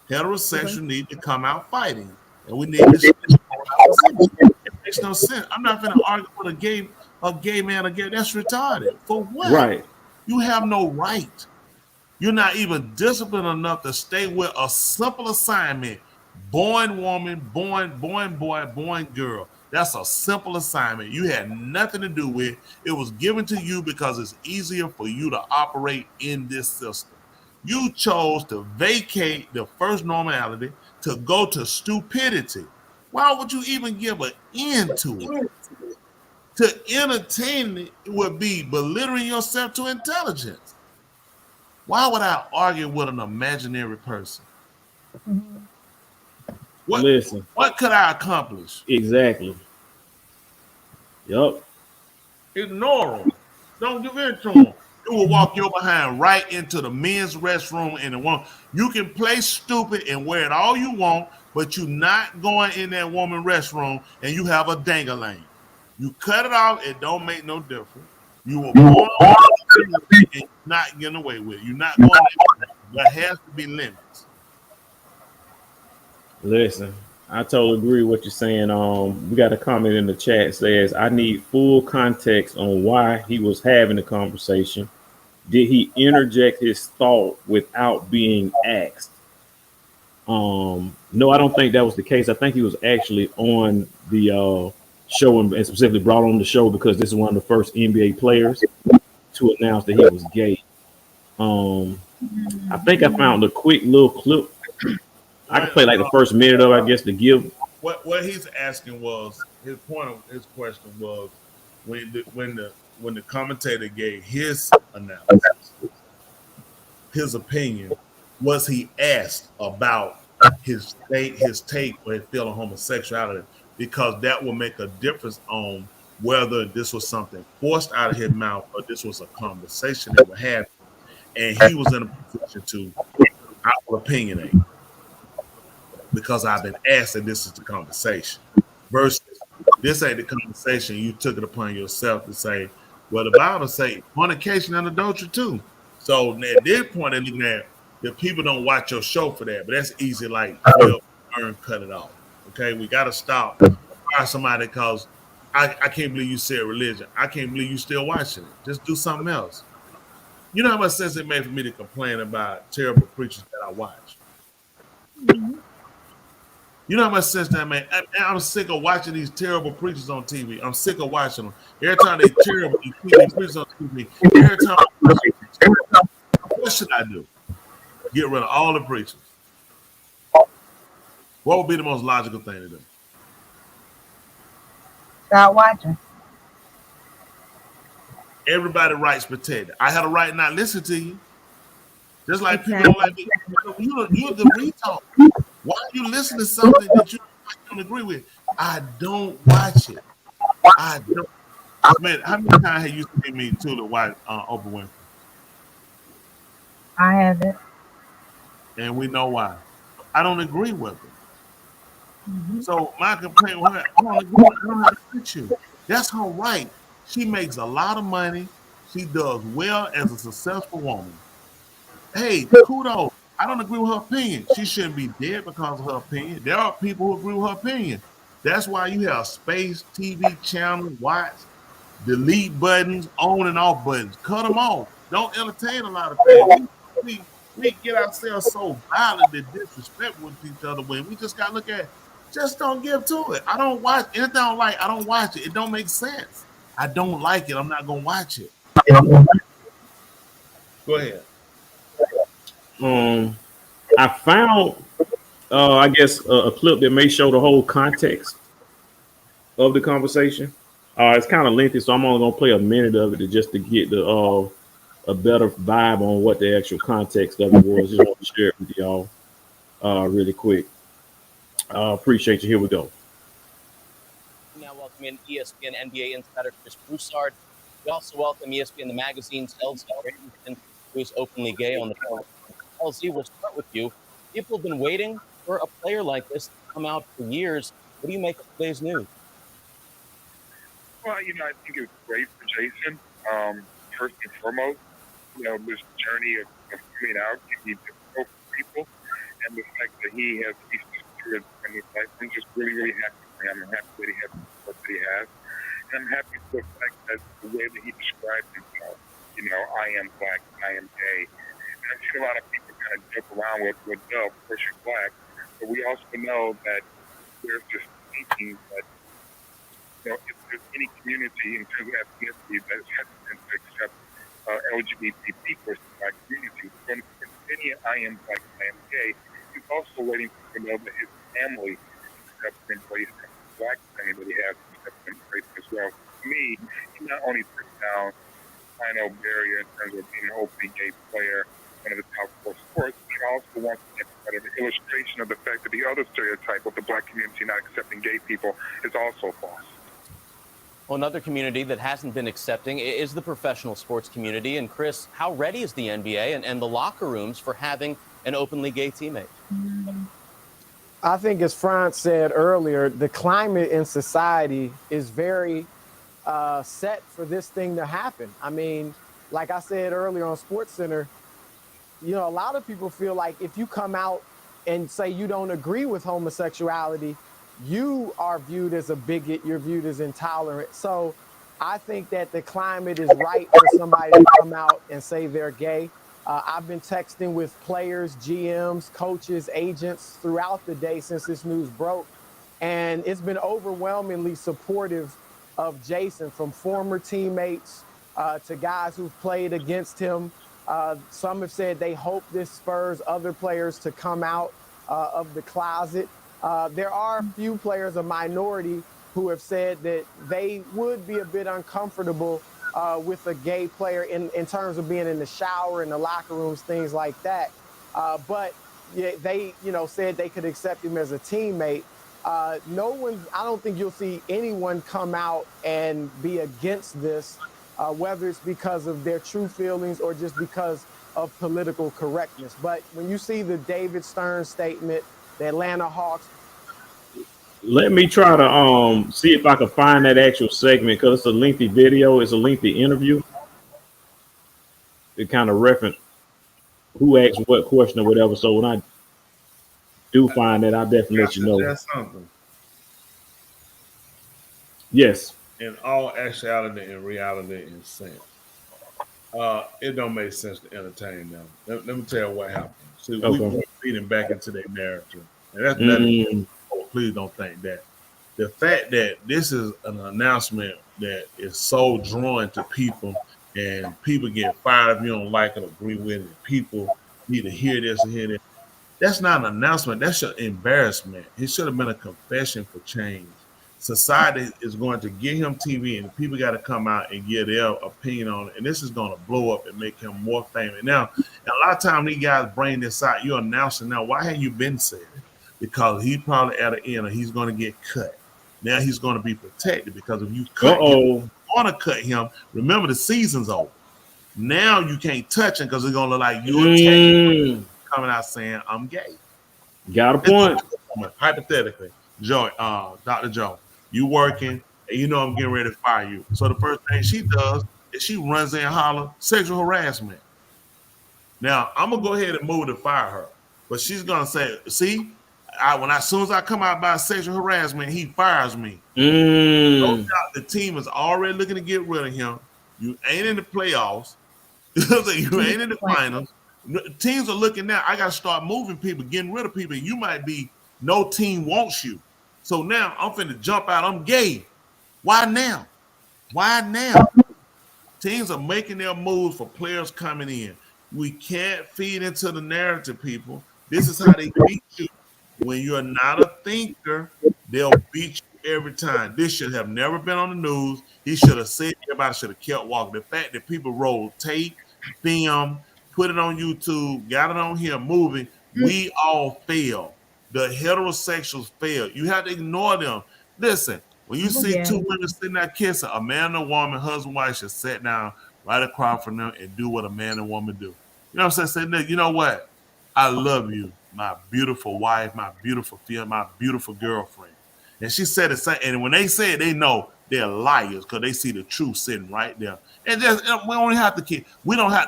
Heterosexuals need to come out fighting, and we need to. It makes no sense. I'm not going to argue with a gay man again. That's retarded. For what? Right. You have no right. You're not even disciplined enough to stay with a simple assignment: born woman, born boy, born girl. That's a simple assignment. You had nothing to do with it. It was given to you because it's easier for you to operate in this system. You chose to vacate the first normality to go to stupidity. Why would you even give an end to it? To entertain it would be belittling yourself to intelligence. Why would I argue with an imaginary person? What could I accomplish? Exactly. Yup. Ignore them. Don't give in to them. You will walk your behind right into the men's restroom and the one. You can play stupid and wear it all you want, but you're not going in that woman restroom and you have a dangling. You cut it off, it don't make no difference. You were born and you're not getting away with it. You're not going there. There has to be limits. Listen, I totally agree with what you're saying. We got a comment in the chat says, "I need full context on why he was having the conversation. Did he interject his thought without being asked?" No, I don't think that was the case. I think he was actually on the show and specifically brought on the show because this is one of the first NBA players to announce that he was gay. I think I found a quick little clip. I can play like the first minute of it, I guess, to give. What he's asking was his point of his question was when the commentator gave his analysis, his opinion, was he asked about his take or his feel on homosexuality? Because that will make a difference on whether this was something forced out of his mouth or this was a conversation that was had. And he was in a position to, I will opinionate because I've been asked and this is the conversation. Versus this ain't the conversation. You took it upon yourself to say, well, the Bible say fornication and adultery too. So at this point, they're looking at if people don't watch your show for that, but that's easy, like cut it off. Okay, we got to stop. Fire somebody because I can't believe you said religion. I can't believe you still watching it. Just do something else. You know how much sense it made for me to complain about terrible preachers that I watch? You know how much sense that made? I'm sick of watching these terrible preachers on TV. I'm sick of watching them. Every time they terrible, these preachers on TV. Every time, what should I do? Get rid of all the preachers. What would be the most logical thing to do? Start watching. Everybody rights protected. I had a right not listen to you. Just like people don't like me. You're the retard. Why are you listening to something that you don't agree with? I don't watch it. I don't. Man, how many times have you seen me to the white Oprah Winfrey? I haven't. And we know why. I don't agree with her. So my complaint with her, I don't agree with you. That's her right. She makes a lot of money. She does well as a successful woman. Hey, kudos. I don't agree with her opinion. She shouldn't be dead because of her opinion. There are people who agree with her opinion. That's why you have space, TV channel, watch, delete buttons, on and off buttons. Cut them off. Don't entertain a lot of things. We get ourselves so violent and disrespectful with each other when we just got to look at it. Just don't give to it. I don't watch anything I don't like. I don't watch it. It don't make sense. I don't like it. I'm not going to watch it. Go ahead. I found, I guess, a clip that may show the whole context of the conversation. It's kind of lengthy, so I'm only gonna play a minute of it just to get the a better vibe on what the actual context of it was. Just want to share it with y'all really quick. Appreciate you. Here we go. Now welcome in ESPN NBA insider Chris Broussard. We also welcome ESPN the magazine's LZ Raymond, who is openly gay on the phone. LZ, we'll start with you. People have been waiting for a player like this to come out for years. What do you make of today's news? Well, I think it was great for Jason. First and foremost, this journey of coming out can be difficult for people. And the fact that he has reached this period in his life, I'm just really, really happy for him. I'm happy that he has the support that he has. And I'm happy for the fact that the way that he described himself, I am black, I am gay. And I've seen a lot of people kind of joke around with of course you're black. But we also know that there's this thinking that, if there's any community in terms of ethnicity that is hesitant to accept LGBT people as the black community, when any I am black, I am gay, he's also waiting to know that his family accepts and embraces him. The black family that he has accepts and embraces as well. To me, he not only breaks down the final barrier in terms of being an openly gay player, one of the top 4 sports, but he also wants to get an illustration of the fact that the other stereotype of the black community not accepting gay people is also false. Well, another community that hasn't been accepting is the professional sports community. And Chris, how ready is the NBA and the locker rooms for having an openly gay teammate? I think, as Franz said earlier, the climate in society is very set for this thing to happen. I mean, like I said earlier on SportsCenter, a lot of people feel like if you come out and say you don't agree with homosexuality, you are viewed as a bigot, you're viewed as intolerant. So I think that the climate is right for somebody to come out and say they're gay. I've been texting with players, GMs, coaches, agents throughout the day since this news broke, and it's been overwhelmingly supportive of Jason, from former teammates to guys who've played against him. Some have said they hope this spurs other players to come out of the closet. There are a few players, a minority, who have said that they would be a bit uncomfortable with a gay player in terms of being in the shower, in the locker rooms, things like that. But yeah, they, said they could accept him as a teammate. I don't think you'll see anyone come out and be against this, whether it's because of their true feelings or just because of political correctness. But when you see the David Stern statement, the Atlanta Hawks. Let me try to see if I can find that actual segment, because it's a lengthy video. It's a lengthy interview. It kind of reference who asked what question or whatever. So when I do find that, I'll definitely let you know. That's something. Yes. In all actuality and reality and sense, it don't make sense to entertain them. Let me tell you what happened. See, we were feeding back into their narrative, and that's nothing. Please don't think that. The fact that this is an announcement that is so drawing to people, and people get fired if you don't like it, agree with it. People need to hear this and hear that. That's not an announcement. That's an embarrassment. It should have been a confession for change. Society is going to give him TV, and people got to come out and give their opinion on it. And this is going to blow up and make him more famous. Now, a lot of times these guys bring this out. You're announcing now. Why haven't you been said it? Because he probably at the end, or he's going to get cut. Now he's going to be protected, because if you cut him, want to cut him, remember the season's over. Now you can't touch him because it's going to look like you're coming out saying I'm gay. Got a point. Hypothetically, Joe, Dr. Joe, you working and you know I'm getting ready to fire you. So the first thing she does is she runs in and holler sexual harassment. Now I'm gonna go ahead and move to fire her, but she's gonna say, see, as soon as I come out by sexual harassment, he fires me. No doubt the team is already looking to get rid of him. You ain't in the playoffs. You ain't in the finals. Teams are looking now. I got to start moving people, getting rid of people. You might be, no team wants you. So now I'm finna jump out. I'm gay. Why now? Why now? Teams are making their moves for players coming in. We can't feed into the narrative, people. This is how they beat you. When you're not a thinker, they'll beat you every time. This should have never been on the news. He should have said, everybody should have kept walking. The fact that people roll tape, film, put it on YouTube, got it on here, moving, we all fail. The heterosexuals fail. You have to ignore them. Listen, when you see two women sitting there kissing, a man and a woman, husband, wife should sit down right across from them and do what a man and woman do. You know what I'm saying? Say, you know what? I love you, my beautiful wife, my beautiful fiance, my beautiful girlfriend. And she said the same. And when they say it, they know they're liars because they see the truth sitting right there. And just we don't have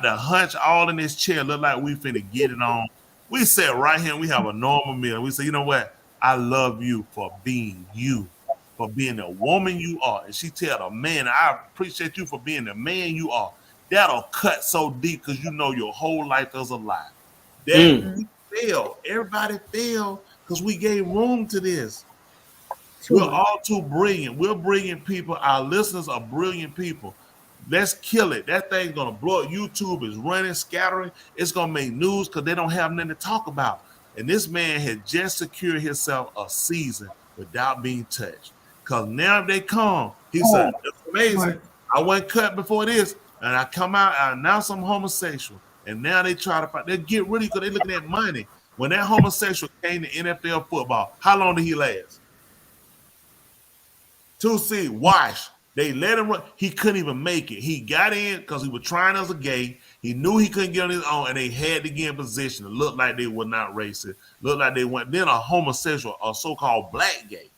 to hunch all in this chair, look like we finna get it on. We sit right here and we have a normal meal. We say, you know what? I love you for being you, for being the woman you are. And she tell the man, I appreciate you for being the man you are. That'll cut so deep because you know your whole life is a lie. That we fail. Everybody failed because we gave room to this. We're all too brilliant. We're brilliant people. Our listeners are brilliant people. Let's kill it. That thing's going to blow up. YouTube is running, scattering. It's going to make news because they don't have nothing to talk about. And this man had just secured himself a season without being touched. Because now if they come, he said, it's amazing. I wasn't cut before this. And I come out, I announce I'm homosexual. And now they try to fight. They get rid of you because they're looking at money. When that homosexual came to NFL football, how long did he last? 2C, Wash. They let him run. He couldn't even make it. He got in because he was trying as a gay. He knew he couldn't get on his own, and they had to get in position. It looked like they were not racist. Looked like they went. Then a homosexual, a so-called black gay.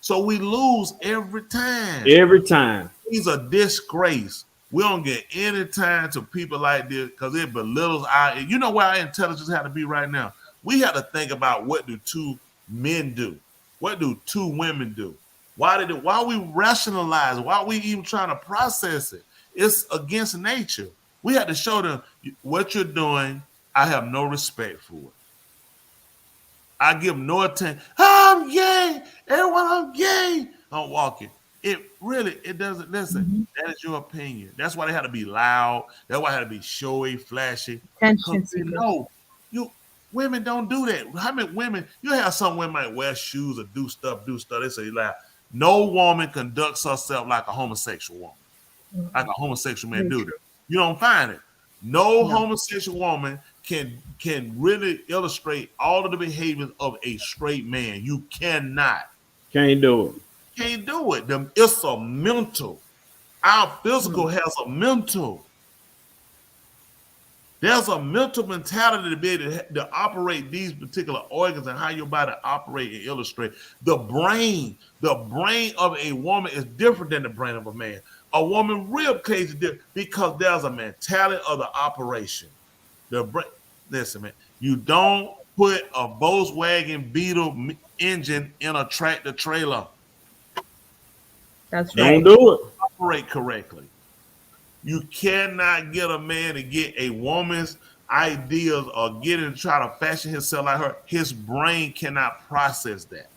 So we lose every time. Every time. He's a disgrace. We don't get any time to people like this because it belittles our. You know where our intelligence had to be right now? We have to think about what do two men do? What do two women do? Why we rationalize? Why are we even trying to process it? It's against nature. We have to show them what you're doing. I have no respect for it. I give no attention. I'm gay. Everyone, I'm gay. I'm walking. It doesn't listen. That is your opinion. That's why they have to be loud. That's why they have to be showy, flashy. No, women don't do that. How many women? You have some women might wear shoes or do stuff. They say loud. No woman conducts herself like a homosexual woman, like a homosexual man do that. You don't find it. No homosexual woman can really illustrate all of the behaviors of a straight man. You cannot. Can't do it. Can't do it. It's a mental. Our physical has a mental. There's a mental mentality to be able to operate these particular organs and how your body operate and illustrate. The brain of a woman is different than the brain of a man. A woman rib cage is different because there's a mentality of the operation. Listen, man, you don't put a Volkswagen Beetle engine in a tractor trailer. That's right. Don't do it. Operate correctly. You cannot get a man to get a woman's ideas or get him to try to fashion himself like her. His brain cannot process that.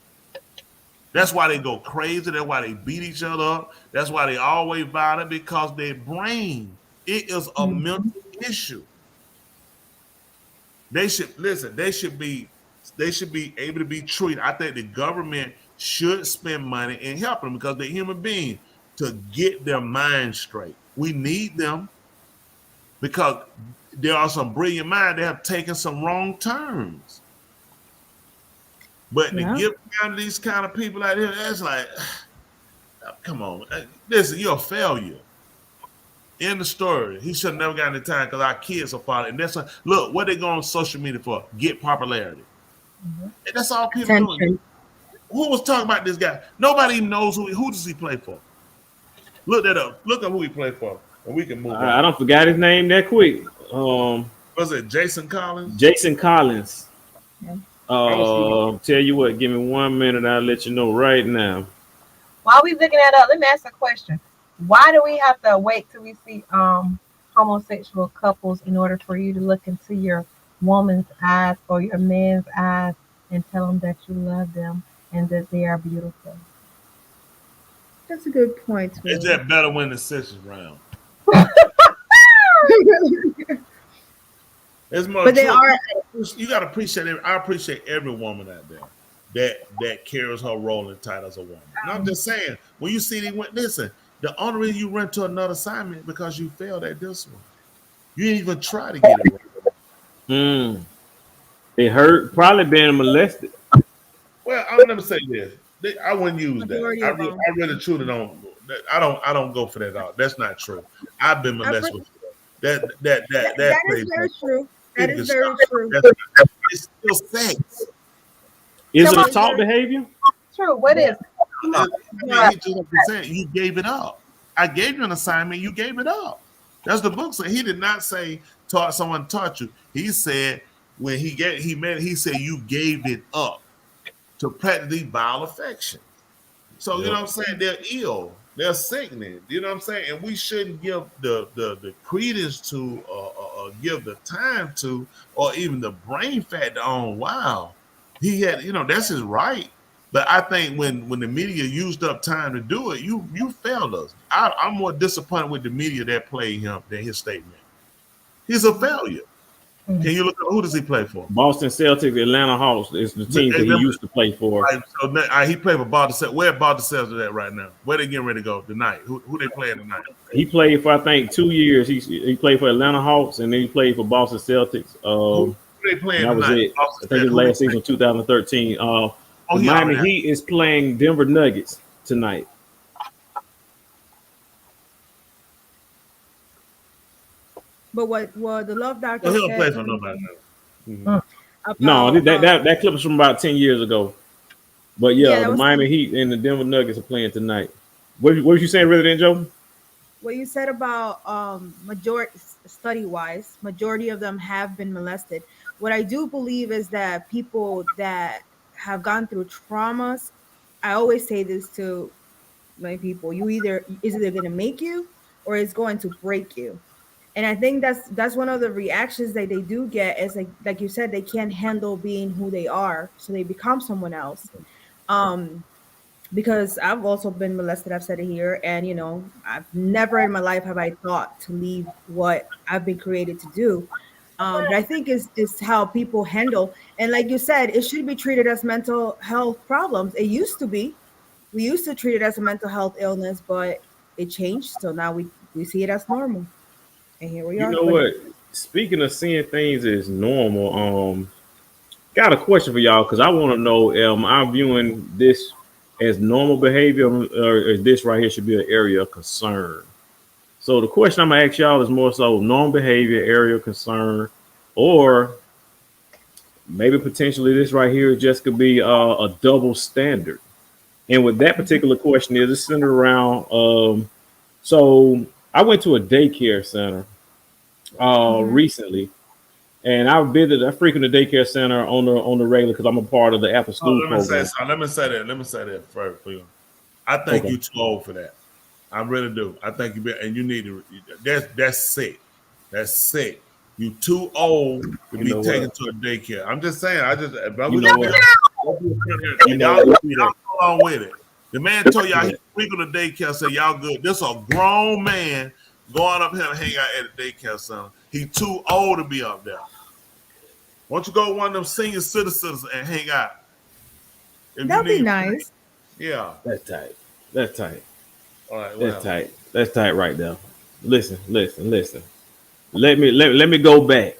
That's why they go crazy. That's why they beat each other up. That's why they always violent, because their brain, it is a mental issue. They should be able to be treated. I think the government should spend money in helping them because they're human beings to get their mind straight. We need them because there are some brilliant minds that have taken some wrong turns. But to give time to these kind of people out here, that's like, come on. Listen, you're a failure. End the story. He should have never gotten the time because our kids are following. And that's look, what they go on social media for? Get popularity. And that's all people doing. Who was talking about this guy? Nobody even knows who does he play for. Look that up. Look at who he played for, and we can move on. I don't forgot his name that quick. Was it Jason Collins? Jason Collins. Tell you what, give me 1 minute. I'll let you know right now. While we looking that up, let me ask a question. Why do we have to wait till we see homosexual couples in order for you to look into your woman's eyes or your man's eyes and tell them that you love them and that they are beautiful? That's a good point. It's just better when the sixth round. It's more. But they are. You got to appreciate it. I appreciate every woman out there that carries her role in tight as a woman. And I'm just saying, when you see listen, the only reason you run to another assignment because you failed at this one. You didn't even try to get it right. It hurt. Probably being molested. Well, I'll never say this. I wouldn't use that. I really truly don't. I don't go for that at all. That's not true. I've been molested with that is very true. That is very true. It's still sex. Is it assault behavior? True. What is? You gave it up. I gave you an assignment. You gave it up. That's the book said. He did not say someone taught you. He said when he said you gave it up to practically vile affection. So you know what I'm saying? They're ill. They're sickening. You know what I'm saying? And we shouldn't give the credence to give the time to or even the brain factor on, wow, he had, that's his right. But I think when the media used up time to do it, you failed us. I'm more disappointed with the media that played him than his statement. He's a failure. Can you look at who does he play for? Boston Celtics, Atlanta Hawks is the team that he used to play for. Right, so he played for Boston Celtics. Where Boston Celtics at right now? Where they getting ready to go tonight? Who they playing tonight? He played for I think 2 years. He played for Atlanta Hawks and then he played for Boston Celtics. Who they playing that tonight? Was it. I think his last season 2013. Miami Heat is playing Denver Nuggets tonight. But what the Love Doctor he'll play for nobody. No, that clip was from about 10 years ago. But the Miami Heat and the Denver Nuggets are playing tonight. What was you saying, Resident Joe? what you said about majority study-wise, majority of them have been molested. What I do believe is that people that have gone through traumas, I always say this to my people, it's either going to make you or it's going to break you. And I think that's one of the reactions that they do get is like you said, they can't handle being who they are, so they become someone else. Because I've also been molested, I've said it here, and I've never in my life have I thought to leave what I've been created to do. But I think it's how people handle, and like you said, it should be treated as mental health problems. It used to be. We used to treat it as a mental health illness, but it changed. So now we see it as normal. And here we are. You know what? Speaking of seeing things as normal, got a question for y'all because I want to know, am I viewing this as normal behavior, or is this right here should be an area of concern? So the question I'm gonna ask y'all is more so normal behavior, area of concern, or maybe potentially this right here just could be a double standard. And with that particular question is it's centered around. So I went to a daycare center recently, and I frequent the daycare center on the regular because I'm a part of the after school program. Let me say that first for you. I think you're too old for that. I really do. I think you need to. That's sick. That's sick. You too old to be taken to a daycare. I'm just saying. Y'all go along with it. The man told y'all he frequent the daycare. Said y'all good. This a grown man going up here and hang out at the daycare center. He too old to be up there. Why don't you go to one of them senior citizens and hang out? That'd be nice. Yeah. That's tight. That's tight. All right. That's tight. That's tight right there. Listen. Let me go back.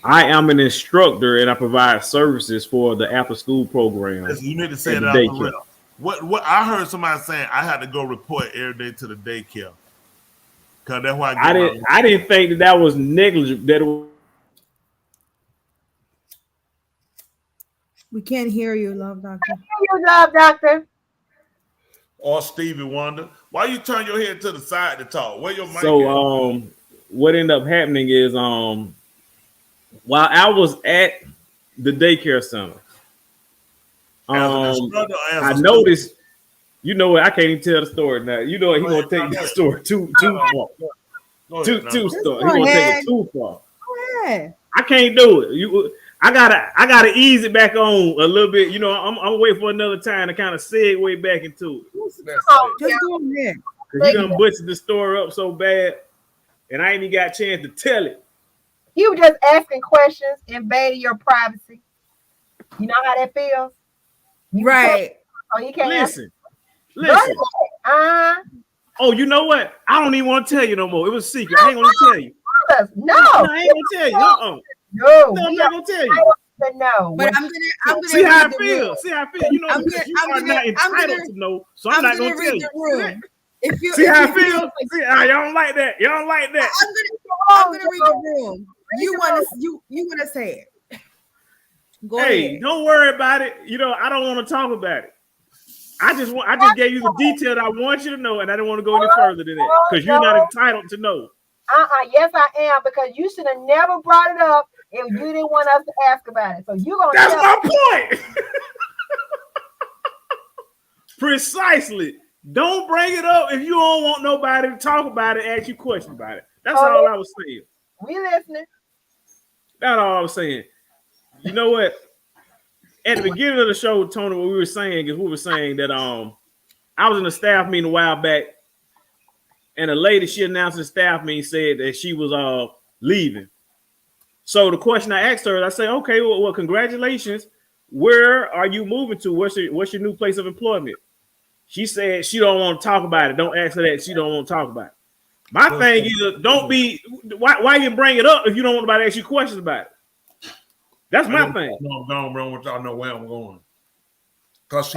I am an instructor and I provide services for the after school program. Listen, you need to say that out the real. What I heard somebody saying I had to go report every day to the daycare. Cause that's why I didn't think that was negligent. We can't hear you, Love Doctor. You Love Doctor. Or Stevie Wonder. Why you turn your head to the side to talk? Where your mic So what ended up happening is while I was at the daycare center, I noticed, you know what, I can't even tell the story now. You know what, he's gonna take the story too far. Too story. He's gonna take it too far. I can't do it. I gotta ease it back on a little bit. You know, I'm waiting for another time to kind of segue back into it. Just go ahead. Because you done butchered the story up so bad, and I ain't even got a chance to tell it. You just asking questions, invading your privacy. You know how that feels? Right. Oh, you can't listen. Oh, you know what? I don't even want to tell you no more. It was a secret. I ain't gonna tell you. No, I ain't gonna tell you. No, I'm not gonna tell you. No, but I'm gonna see how I feel. See how I feel. You know, you are not entitled to know, so I'm not gonna tell you. If you see how I feel? See, y'all don't like that. Y'all don't like that. I'm gonna read the room. You wanna say it? Go ahead. Don't worry about it. You know, I don't want to talk about it. I just gave you the detail that I want you to know, and I don't want to go any further than that because you're not entitled to know. Yes, I am, because you should have never brought it up if you didn't want us to ask about it. So you're gonna. That's my point. Precisely. Don't bring it up if you don't want nobody to talk about it, ask you questions about it. That's all I was saying. We listening. That's all I was saying. You know what? At the beginning of the show, Tony, what we were saying that I was in a staff meeting a while back, and a lady, she announced the staff meeting, said that she was leaving. So the question I asked her, I said, okay, well, congratulations. Where are you moving to? What's your new place of employment? She said she don't want to talk about it. Don't ask her that. She don't want to talk about it. My thing is, don't be. Why you bring it up if you don't want nobody to ask you questions about it? That's my thing. No, I'm going, bro. Y'all know where I'm going. But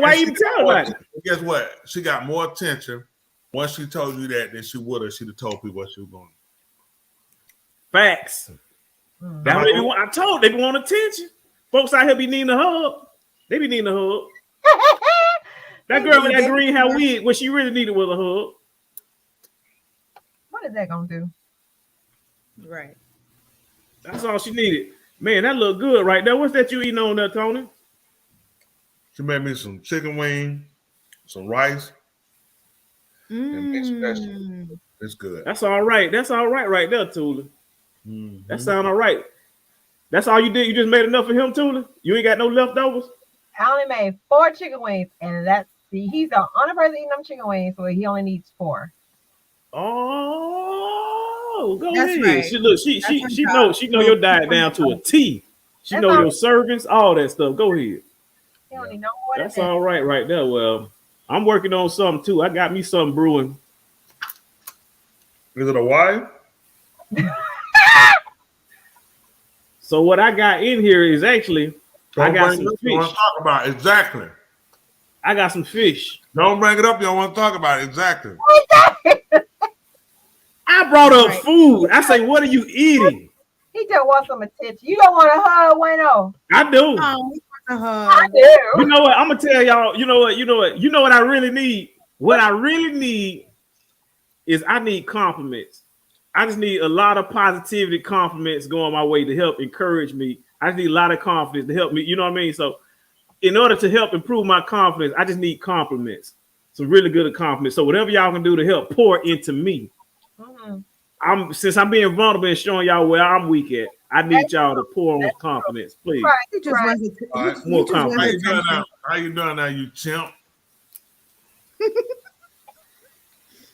why even tell about it? Guess what? She got more attention once she told you that than she would have. She'd have told people what she was going. Facts. That's what they want. I told they want attention. Folks out here be needing a hug. They be needing a hug. That girl with that green hair wig, what she really needed was a hug. What is that gonna do? Right. That's all she needed. Man, that look good right there. What's that you eating on there, Tony? She made me some chicken wing, some rice, and mixed vegetables. It's good. That's all right. That's all right there, Tula. That sound all right. That's all you did? You just made enough for him, Tula? You ain't got no leftovers? I only made 4 chicken wings, and he's the only person eating them chicken wings, so he only needs 4. Oh, go That's ahead. right. She know your diet down to a T. She That's know all- your servings, all that stuff. Go ahead. He don't need no more than That's that. all right there. Well, I'm working on something too. I got me something brewing. Is it a wife? So what I got in here is actually I got some You fish. want to talk about it. Exactly. I got some fish. Don't bring it up. You don't want to talk about it. Exactly. I brought up food. I say, what are you eating? He just wants some attention. You don't want a hug, Wayno. I do. I do. You know what? I'm gonna tell y'all. You know what I really need. What I really need is I need compliments. I just need a lot of positivity, compliments going my way to help encourage me. I just need a lot of confidence to help me. You know what I mean? So, in order to help improve my confidence, I just need compliments. Some really good compliments. So, whatever y'all can do to help pour into me. Since I'm being vulnerable and showing y'all where I'm weak at, I need y'all to pour on confidence, please. Right. He just wants it. All right. More How confidence. you doing now? How you doing now, you chimp?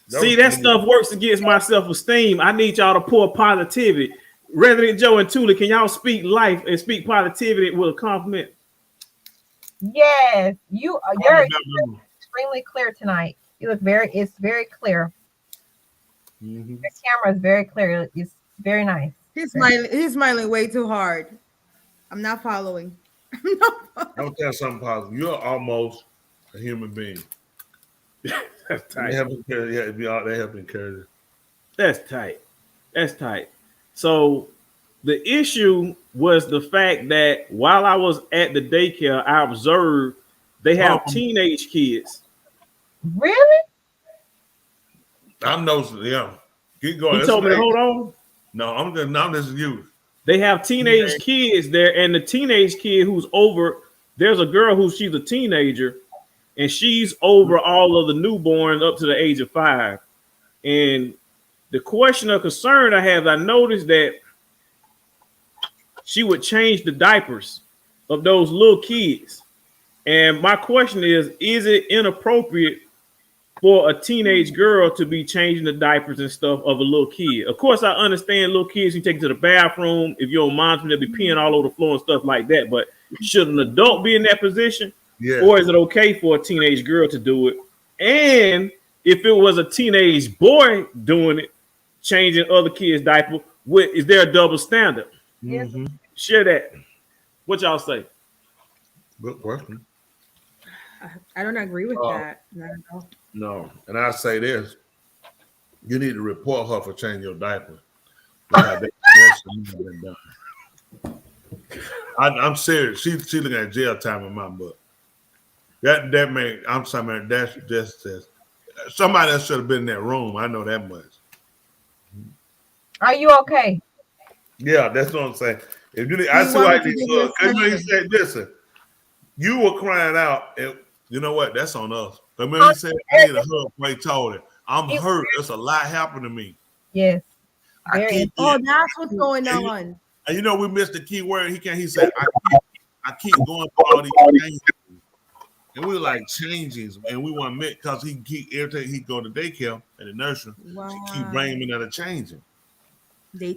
See, that stuff works against my self-esteem. I need y'all to pour positivity. Resident Joe and Tula, can y'all speak life and speak positivity with a compliment? Yes, you're extremely clear tonight. You look it's very clear. The camera is very clear. It's very nice. He's smiling way too hard. I'm not following. I'll tell you something positive. You're almost a human being. That's tight. They haven't encouraged. That's tight. That's tight. So the issue was the fact that while I was at the daycare, I observed they have teenage kids. Really? I'm nosing. Yeah. Keep going. You told me to hold on. No, I'm just you. They have teenage kids there, and the teenage kid who's over, there's a girl she's a teenager, and she's over all of the newborns up to the age of 5. And the question of concern I have, I noticed that she would change the diapers of those little kids. And my question is it inappropriate for a teenage girl to be changing the diapers and stuff of a little kid? Of course, I understand little kids, you take them to the bathroom. If you don't mind them, they'll be peeing all over the floor and stuff like that. But should an adult be in that position? Yeah. Or is it okay for a teenage girl to do it? And if it was a teenage boy doing it, changing other kids' diaper, is there a double standard? Mm-hmm. Share that. What y'all say? Good question. I don't agree with that. Not at all. No, and I say this: you need to report her for changing your diaper. I'm serious. She looking at jail time in my book. That man, I'm saying that's just somebody that should have been in that room. I know that much. Are you okay? Yeah, that's what I'm saying. If you, I see why he said, listen, you were crying out, and you know what? That's on us. Remember, he said, I need a hug. Ray told it, I'm hurt. There's a lot happened to me. Yes. That's what's going on. And you know, we missed the key word. He said, I keep going through all these changes. And we were like changes, and we want to admit because he keep every time he go to daycare and the nursery, she keep bringing me another changing.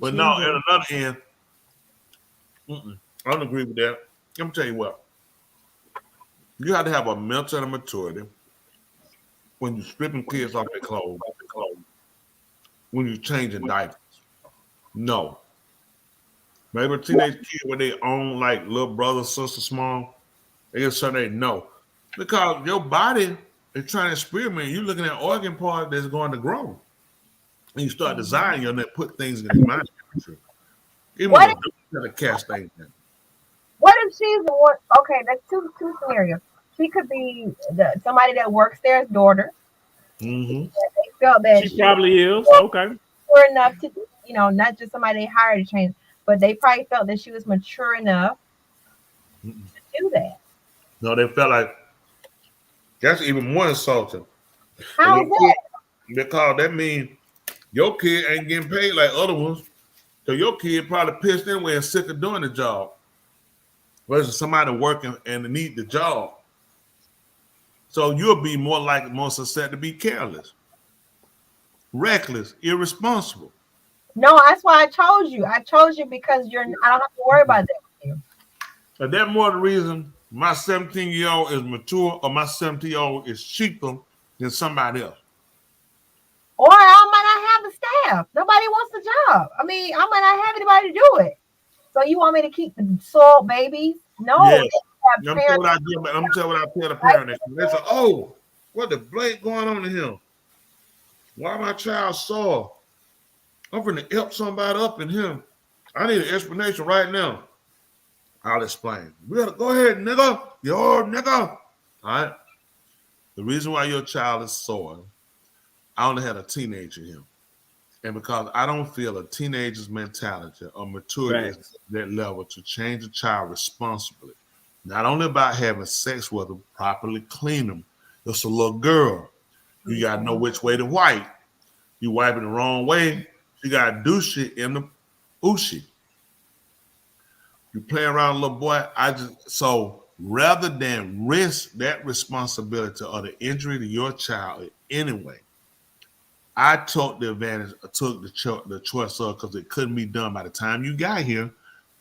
But no, at another end, I don't agree with that. Let me tell you what. You have to have a mental maturity when you're stripping kids off their clothes, when you're changing diapers. No. Maybe a teenage kid with their own like little brother, sister, small, they just say no. Because your body is trying to experiment. You're looking at organ part that's going to grow. And you start designing your net, put things in your mind. Even What to catch things in. What if she's the one? Okay, that's two scenarios. she could be somebody that works there's daughter. Mm-hmm. They felt that She probably is. Okay. mature enough to, not just somebody they hired to change, but they probably felt that she was mature enough to do that. No, they felt like that's even more insulting. How is that? Because that means your kid ain't getting paid like other ones. So your kid probably pissed anyway and sick of doing the job. Versus somebody working and need the job. So you'll be more susceptible to be careless, reckless, irresponsible. No, that's why I chose you. I chose you because I don't have to worry about that with you. But that's more the reason my 17-year-old is mature or my 17-year-old is cheaper than somebody else. Or I might not have the staff. Nobody wants the job. I might not have anybody to do it. So you want me to keep the soiled babies? No. Yes. I'm tell what I tell the parents. They say, "Oh, what the blade going on in him? Why my child sore? I'm gonna help somebody up in him. I need an explanation right now." I'll explain. Go ahead, nigga. Yo, nigga. All right. The reason why your child is sore, I only had a teenager here. And because I don't feel a teenager's mentality or maturity at that level to change a child responsibly. Not only about having sex with them, properly clean them. It's a little girl. You got to know which way to wipe. You wiping the wrong way, you got to do shit in the ooshie. You play around, little boy. So rather than risk that responsibility or the injury to your child anyway, I took the advantage, took the choice of because it couldn't be done by the time you got here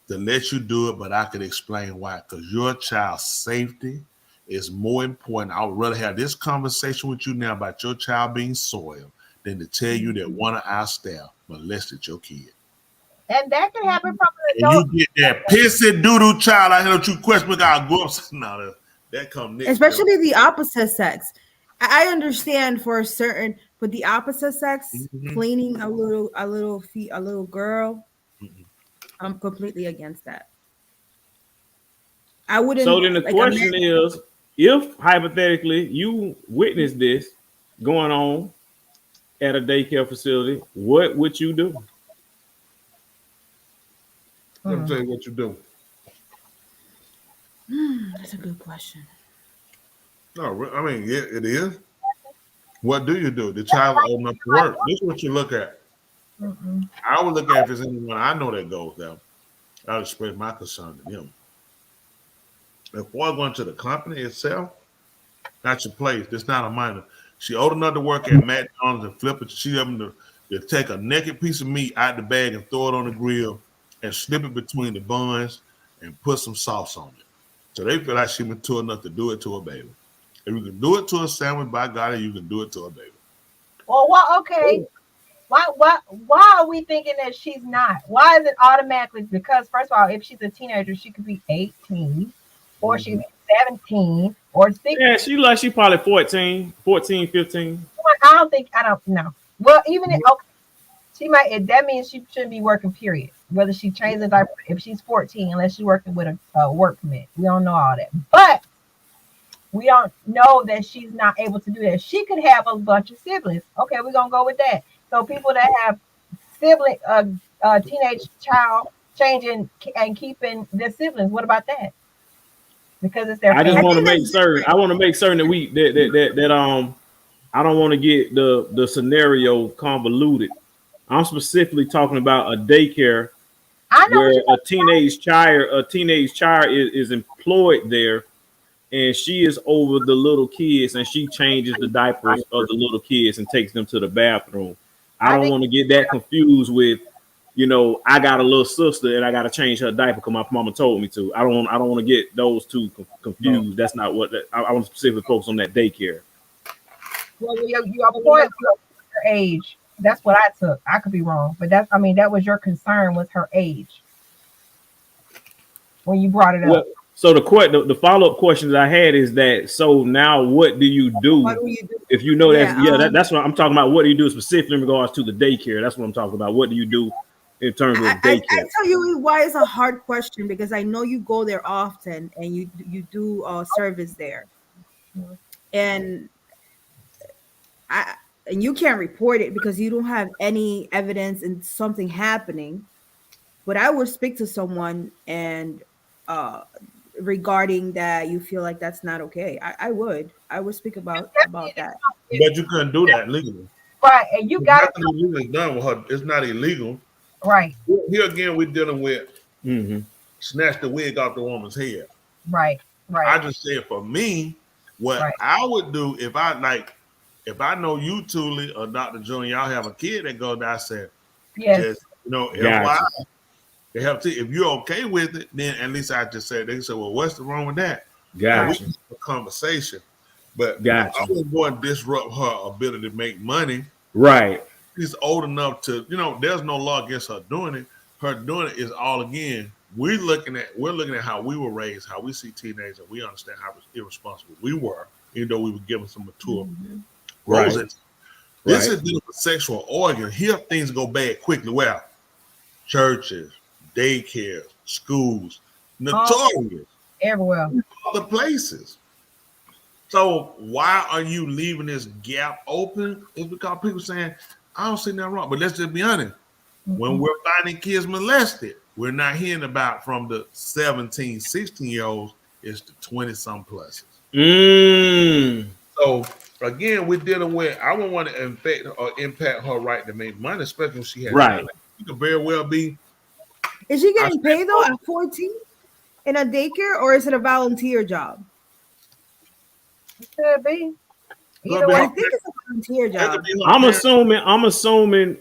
to let you do it, but I could explain why. Because your child's safety is more important. I would rather have this conversation with you now about your child being soiled than to tell you that one of our staff molested your kid. And that can happen from the and adult. you get that pissy doodoo child out here that you question without go up. No, that come next. Especially the opposite sex. I understand for a certain, but the opposite sex cleaning a little girl, I'm completely against that. I wouldn't. So then the question is, if hypothetically you witness this going on at a daycare facility, what would you do? Let me tell you what you do. That's a good question. No, I mean, yeah, it is. What do you do? The child is old enough to work. This is what you look at. I would look at if there's anyone I know that goes there. I would express my concern to them. Before going to the company itself, that's your place. It's not a minor. She old enough to work at McDonald's and flip it. She able to take a naked piece of meat out the bag and throw it on the grill and slip it between the buns and put some sauce on it. So they feel like she's mature enough to do it to a baby. If you can do it to a sandwich, by God, you can do it to a baby. Well, okay. Why are we thinking that she's not? Why is it automatically? Because first of all, if she's a teenager, she could be 18 or she could be 17 or 16. Yeah, she probably 14, 15. I don't know. Well, even if she might, that means she shouldn't be working, period. Whether she changes the diaper, if she's 14, unless she's working with a work permit. We don't know all that. But we don't know that she's not able to do that. She could have a bunch of siblings. Okay, we're going to go with that. So people that have teenage child changing and keeping their siblings, what about that? Because it's their I just family. want to make certain. I want to make certain that I don't want to get the scenario convoluted. I'm specifically talking about a daycare where a teenage child is employed there, and she is over the little kids, and she changes the diapers of the little kids and takes them to the bathroom. I don't want to get that confused with, I got a little sister and I got to change her diaper because my mama told me to. I don't want to get those two confused. That's not what I want to specifically focus on that daycare. Well, your point was her age. That's what I took. I could be wrong, but that was your concern with her age when you brought it up. Well, so the follow-up question that I had is that, so now what do you do if you know that's what I'm talking about. What do you do specifically in regards to the daycare? That's what I'm talking about. What do you do in terms of daycare? I tell you why it's a hard question, because I know you go there often and you do service there. and and you can't report it because you don't have any evidence and something happening. But I would speak to someone and regarding that you feel like that's not okay. I would speak about that. But you couldn't do that legally. Right, and you got nothing illegal is done with her. It's not illegal. Right. Here again, we're dealing with snatch the wig off the woman's head. Right. I just said for me, what I would do if I know you, Thule, or Dr. June, y'all have a kid that goes down, I said, just, FYI, they have to. If you're okay with it, then at least I just said, they said, well, what's wrong with that? Gotcha. We can have a conversation. But Gotcha. I wouldn't go and disrupt her ability to make money. Right. She's old enough to, there's no law against her doing it. Her doing it is all, again, we're looking at how we were raised, how we see teenagers. We understand how irresponsible we were, even though we were given some mature roses. This is dealing with sexual organ. Here things go bad quickly. Well, churches, daycare, schools, notorious. Everywhere. Other places. So why are you leaving this gap open? It's because people saying, I don't see nothing wrong. But let's just be honest. When we're finding kids molested, we're not hearing about from the 17, 16-year-olds. It's the 20-some pluses. So again, we're dealing with, I wouldn't want to impact her right to make money, especially when she has money. She could very well be. Is she getting paid though at 14 in a daycare, or is it a volunteer job? It could be. I think it's a volunteer job. I'm assuming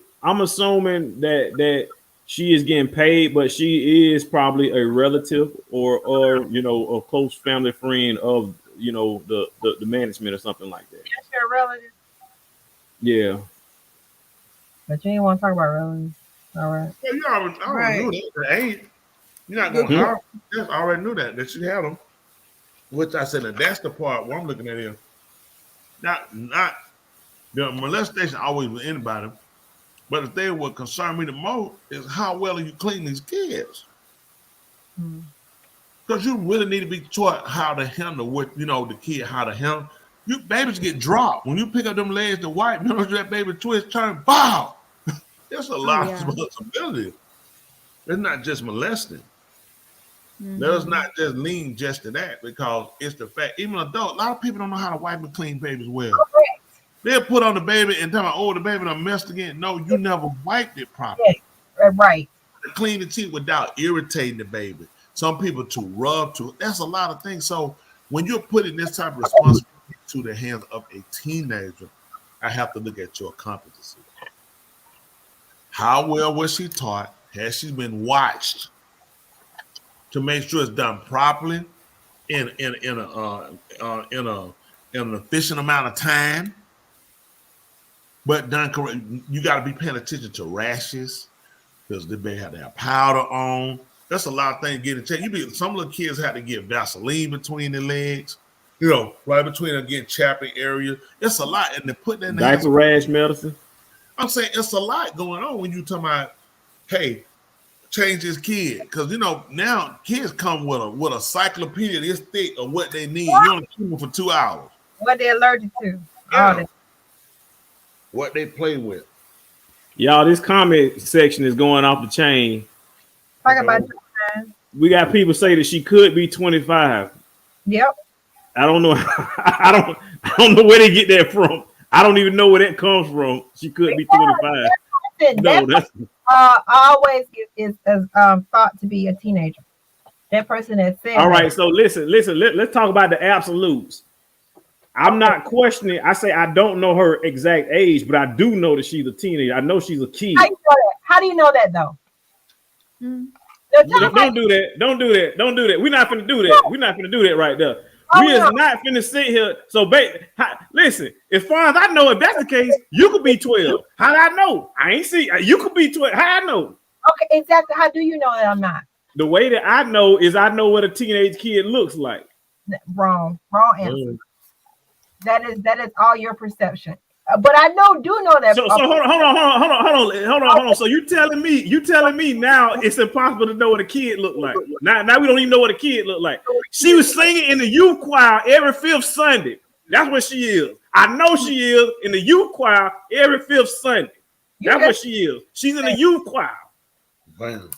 that she is getting paid, but she is probably a relative or a close family friend of the management or something like that. Yes, you're a relative. Yeah. But you ain't want to talk about relatives. All right. Yeah, you already knew that. You're not going to just already knew that she had them. Which I said, and that's the part where I'm looking at here. Not the molestation always with anybody, but the thing what concern me the most is how well are you cleaning these kids? Because you really need to be taught how to handle the kid, how to handle. You babies get dropped when you pick up them legs to wipe. That baby twist, turn, bow. There's a lot of responsibility. It's not just molesting. Let us not just lean just to that, because it's the fact. Even adults, a lot of people don't know how to wipe and clean babies well. They'll put on the baby and tell me, the baby done messed again. No, you never wiped it properly. Right. To clean the teeth without irritating the baby. Some people too rough, that's a lot of things. So when you're putting this type of responsibility to the hands of a teenager, I have to look at your competency. How well was she taught? Has she been watched to make sure it's done properly in an efficient amount of time, but done correct? You got to be paying attention to rashes, because they may have to have powder on. That's a lot of things getting checked. Some little kids have to get Vaseline between their legs, right between them, getting chapping area. It's a lot, and they put that in diaper rash medicine. I'm saying it's a lot going on when you talking about, hey, change this kid, because now kids come with a encyclopedia this thick of what they need. You only keep them for 2 hours. What they're allergic to. What they play with. Y'all, this comment section is going off the chain. Talk about we got people say that she could be 25. Yep. I don't know. I don't know where they get that from. I don't even know where that comes from. She could be 25. That's always is thought to be a teenager. That person that said. All right, so listen. Let's talk about the absolutes. I'm not questioning. I say I don't know her exact age, but I do know that she's a teenager. I know she's a kid. How do you know that though? Don't do that. Don't do that. Don't do that. We're not finna do that. We're not finna do that right there. We is not finna sit here. So, listen. As far as I know, if that's the case, you could be 12. How do I know? I ain't see. You could be 12. How I know? Okay, exactly. How do you know that I'm not? The way that I know is I know what a teenage kid looks like. Wrong answer. That is all your perception. But I do know that. So hold on. So you telling me now it's impossible to know what a kid look like. Now we don't even know what a kid look like. She was singing in the youth choir every 5th Sunday. That's what she is. I know she is in the youth choir every 5th Sunday. That's what she is. She's in the youth choir. Bam.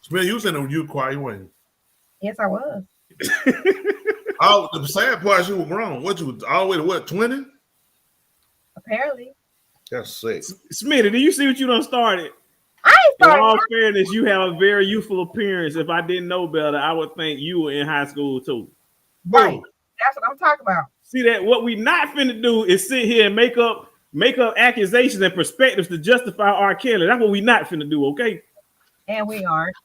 Smith, you was in the youth choir, you weren't? Yes, I was. Oh, the sad part is you were grown. What, you was all the way to what, 20? Apparently. That's sick. Smitty, do you see what you done started? I ain't In started. all fairness, you have a very youthful appearance. If I didn't know better, I would think you were in high school too. Right. That's what I'm talking about. See that what we not finna do is sit here and make up accusations and perspectives to justify R. Kelly. That's what we not finna do, okay? And we aren't.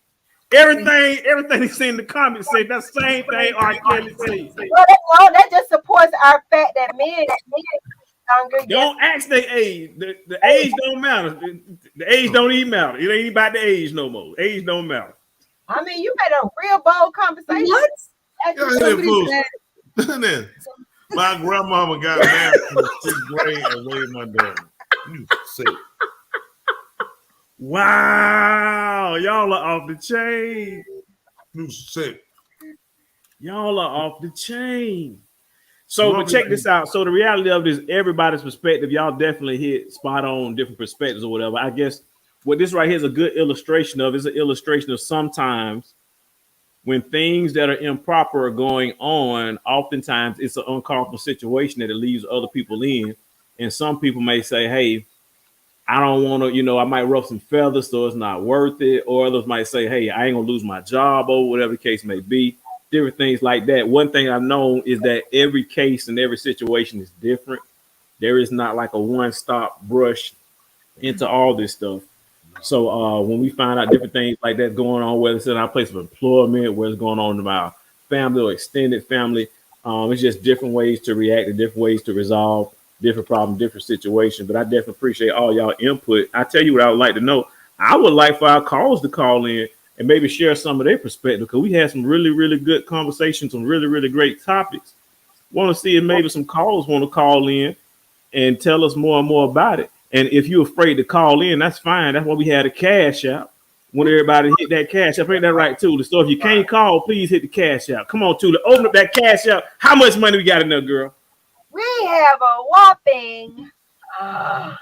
Everything they say in the comments say that same thing R. Kelly said. Well, that just supports our fact that men younger. Don't ask their age. The age don't matter. The age don't even matter. It ain't about the age no more. Age don't matter. I mean, you had a real bold conversation. What? Then, my grandmama got married in the 6th grade and weighed my dad. You sick. Wow, y'all are off the chain. You sick. Y'all are off the chain. So, but check this out. So the reality of it is everybody's perspective. Y'all definitely hit spot on different perspectives or whatever. I guess what this right here is a good illustration of is an illustration of sometimes when things that are improper are going on, oftentimes it's an uncomfortable situation that it leaves other people in. And some people may say, hey, I don't want to, I might ruffle some feathers, so it's not worth it. Or others might say, hey, I ain't going to lose my job or whatever the case may be. Different things like that. One thing I've known is that every case and every situation is different. There is not like a one-stop brush into all this stuff. So when we find out different things like that going on, whether it's in our place of employment, whether it's going on in our family or extended family, it's just different ways to react and different ways to resolve different problems, different situations. But I definitely appreciate all y'all input. I tell you what I would like to know. I would like for our callers to call in and maybe share some of their perspective, because we had some really, really good conversations, some really, really great topics. Want to see if maybe some callers want to call in and tell us more and more about it. And if you're afraid to call in, that's fine. That's why we had a cash out. Want everybody to hit that cash out. Ain't that right, Tula? So if you can't call, please hit the cash out. Come on, Tula, open up that cash out. How much money we got in there, girl? We have a whopping $1.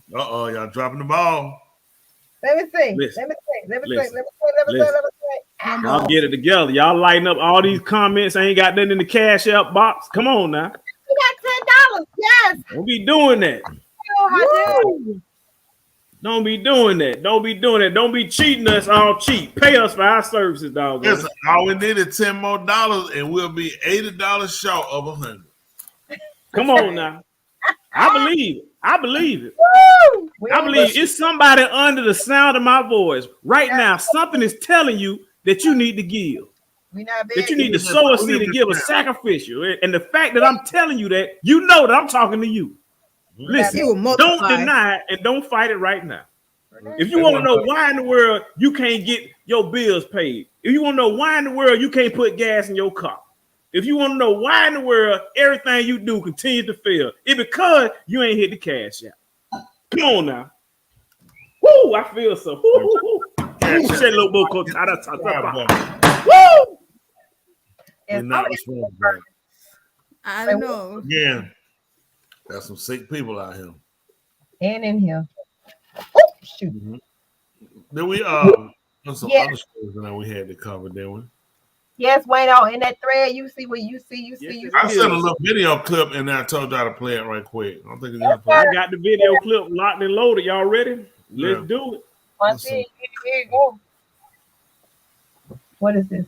Y'all dropping the ball. Let me see. Listen. Let me see. Y'all get it together. Y'all lighten up all these comments. I ain't got nothing in the cash out box. Come on now. You got $10. Yes. Don't be doing that. Don't be doing that. Don't be doing that. Don't be cheating us all cheap. Pay us for our services, dog. Listen, all we need is $10 more, and we'll be $80 short of 100. Come on now. I believe it. I believe it. Woo! I believe it's somebody under the sound of my voice right now. Something is telling you that you need to give. That you need to sow a seed and give a sacrificial. And the fact that I'm telling you that, you know that I'm talking to you. Listen, don't deny it and don't fight it right now. If you want to know why in the world you can't get your bills paid, if you want to know why in the world you can't put gas in your car, if you want to know why in the world everything you do continues to fail, it's because you ain't hit the cash out. Come on now. Woo, I feel so. Woo. I don't know. Yeah. Got some sick people out here. And in here. Oh, shoot. Mm-hmm. Then we some other stories that we had to cover, didn't we? Yes, Wayne, in that thread, you see what you see. I sent a little video clip and I told y'all to play it right quick. I don't think it's I got the video clip locked and loaded. Y'all ready? Let's do it. Here you go. What is this?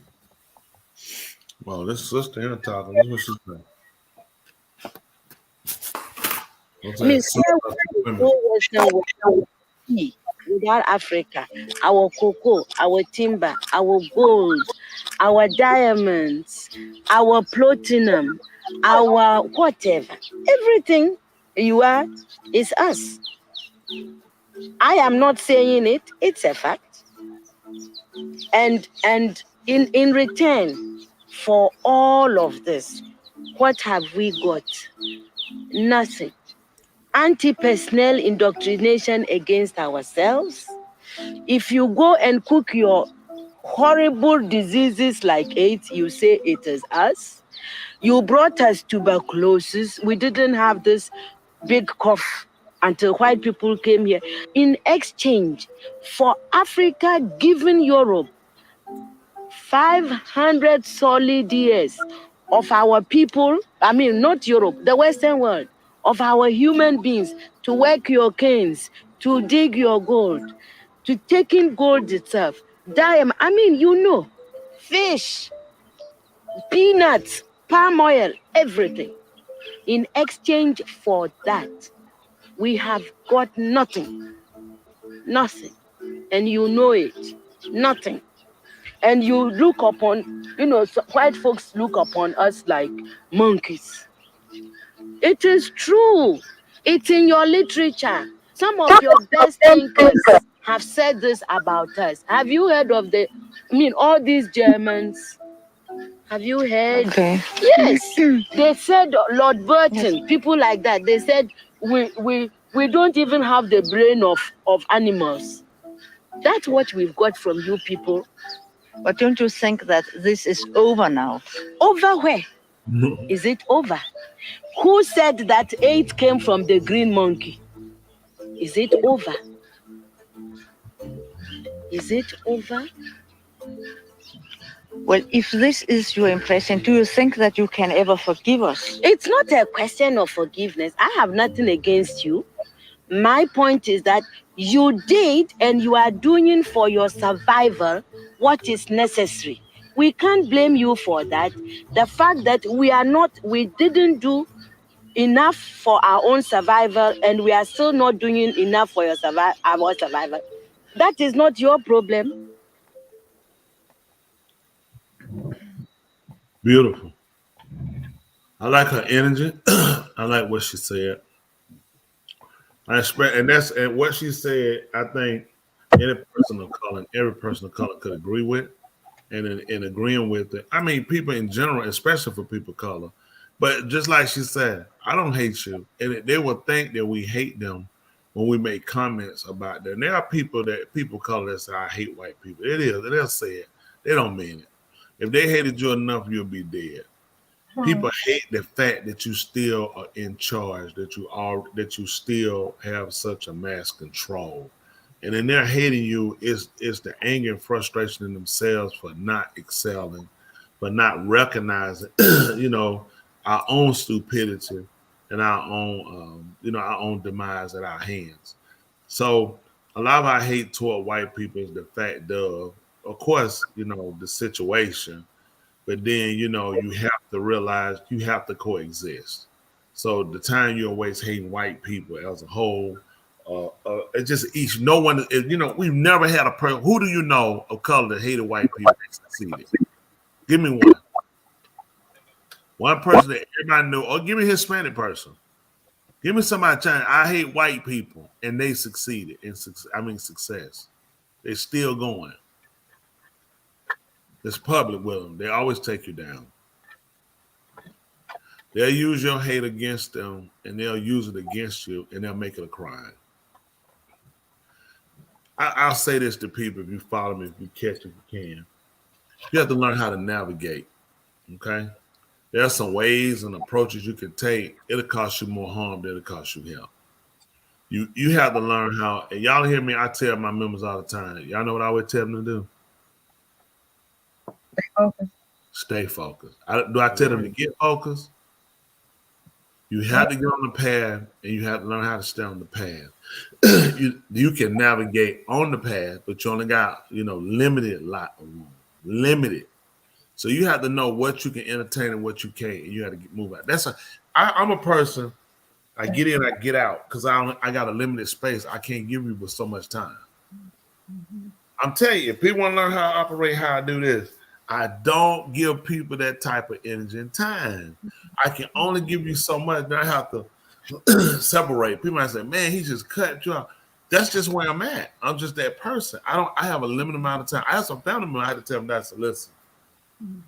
Well, this sister here talking. This is what she's saying. Without Africa, our cocoa, our timber, our gold, our diamonds, our platinum, our whatever, everything you are is us. I am not saying it, it's a fact. And in return for all of this, what have we got? Nothing. Anti-personnel indoctrination against ourselves. If you go and cook your horrible diseases like AIDS, you say it is us. You brought us tuberculosis. We didn't have this big cough until white people came here. In exchange for Africa giving Europe 500 solid years of our people, I mean, not Europe, the Western world, of our human beings to work your canes, to dig your gold, to take in gold itself, diamond, I mean, you know, fish, peanuts, palm oil, everything. In exchange for that, we have got nothing. Nothing. And you know it. Nothing. And you look upon, you know, white folks look upon us like monkeys. It is true. It's in your literature. Some of your best thinkers have said this about us. Have you heard of all these Germans? Have you heard? Okay. Yes. They said, Lord Burton, people like that, they said, we don't even have the brain of animals. That's what we've got from you people. But don't you think that this is over now? Over where? Is it over? Who said that AIDS came from the green monkey? Is it over? Is it over? Well, if this is your impression, do you think that you can ever forgive us? It's not a question of forgiveness. I have nothing against you. My point is that you did and you are doing for your survival what is necessary. We can't blame you for that. The fact that we didn't do enough for our own survival and we are still not doing enough for our survival, that is not your problem. Beautiful. I like her energy. I like what she said. And what she said, I think every person of color could agree with, and in agreeing with it. I mean, people in general, especially for people of color. But just like she said, I don't hate you, and they will think that we hate them when we make comments about them. There are people of color that say I hate white people. It is. They'll say it. They don't mean it. If they hated you enough, you'll be dead. People hate the fact that you still are in charge, that you still have such a mass control. And then they're hating you is the anger and frustration in themselves for not excelling, for not recognizing, our own stupidity and our own demise at our hands. So a lot of our hate toward white people is the fact of course, the situation. But then, you have to realize you have to coexist. So the time you're always hating white people as a whole, it just each no one, we've never had a person. Who do you know of color that hated white people that succeeded? Give me one. One person that everybody knew, or give me a Hispanic person. Give me somebody saying, I hate white people, and they succeeded in success. They're still going. It's public with them. They always take you down. They'll use your hate against them, and they'll use it against you, and they'll make it a crime. I'll say this to people, if you follow me, if you catch it, if you can. You have to learn how to navigate, okay? There are some ways and approaches you can take. It'll cost you more harm than it'll cost you help. You have to learn how, and y'all hear me, I tell my members all the time, y'all know what I always tell them to do? Stay focused. Stay focused. Do I tell them to get focused? You have to get on the path, and you have to learn how to stay on the path. You can navigate on the path, but you only got limited lot of room. Limited. So you have to know what you can entertain and what you can't, and you have to move out. I'm a person. I get in, I get out, because I got a limited space. I can't give you with so much time. I'm telling you, if people want to learn how to operate, how I do this, I don't give people that type of energy and time. I can only give you so much. Then I have to separate. People might say, man, he just cut you off. That's just where I'm at. I'm just that person. I have a limited amount of time. I have some family members I had to tell them that. So listen,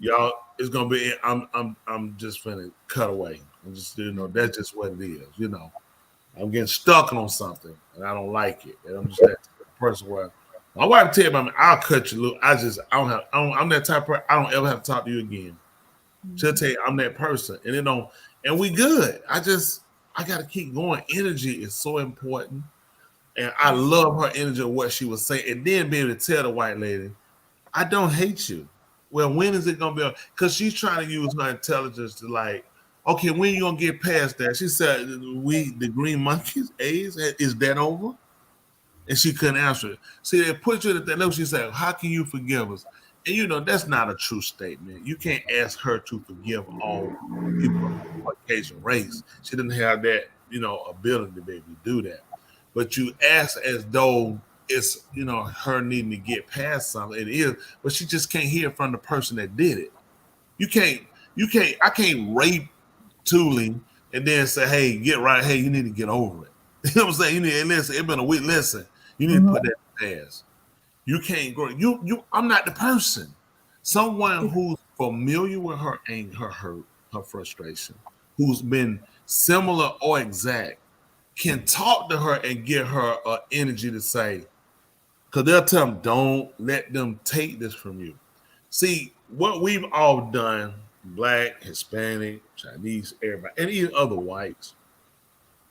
Y'all, it's gonna be. I'm just finna cut away. I'm just, that's just what it is. I'm getting stuck on something and I don't like it. And I'm just that person where my wife tell me, I'll cut you loose. I'm that type of person. I don't ever have to talk to you again. She'll tell you I'm that person, and we good. I got to keep going. Energy is so important, and I love her energy of what she was saying, and then be able to tell the white lady, I don't hate you. Well, when is it gonna be? Because she's trying to use her intelligence to okay, when you gonna get past that? She said, the green monkeys, AIDS, is that over? And she couldn't answer it. See, they put you at that level. She said, how can you forgive us? And that's not a true statement. You can't ask her to forgive all people of Caucasian race. She didn't have that, ability to be able to do that. But you ask as though it's, her needing to get past something. It is, but she just can't hear from the person that did it. I can't rape Thule and then say, hey, get right. Hey, you need to get over it. You know what I'm saying? You need to listen. It's been a week. Listen, you need to put that past. You can't grow. I'm not the person. Someone who's familiar with her anger, her hurt, her frustration, who's been similar or exact, can talk to her and get her energy to say, because they'll tell them, don't let them take this from you. See, what we've all done, Black, Hispanic, Chinese, everybody, and even other whites,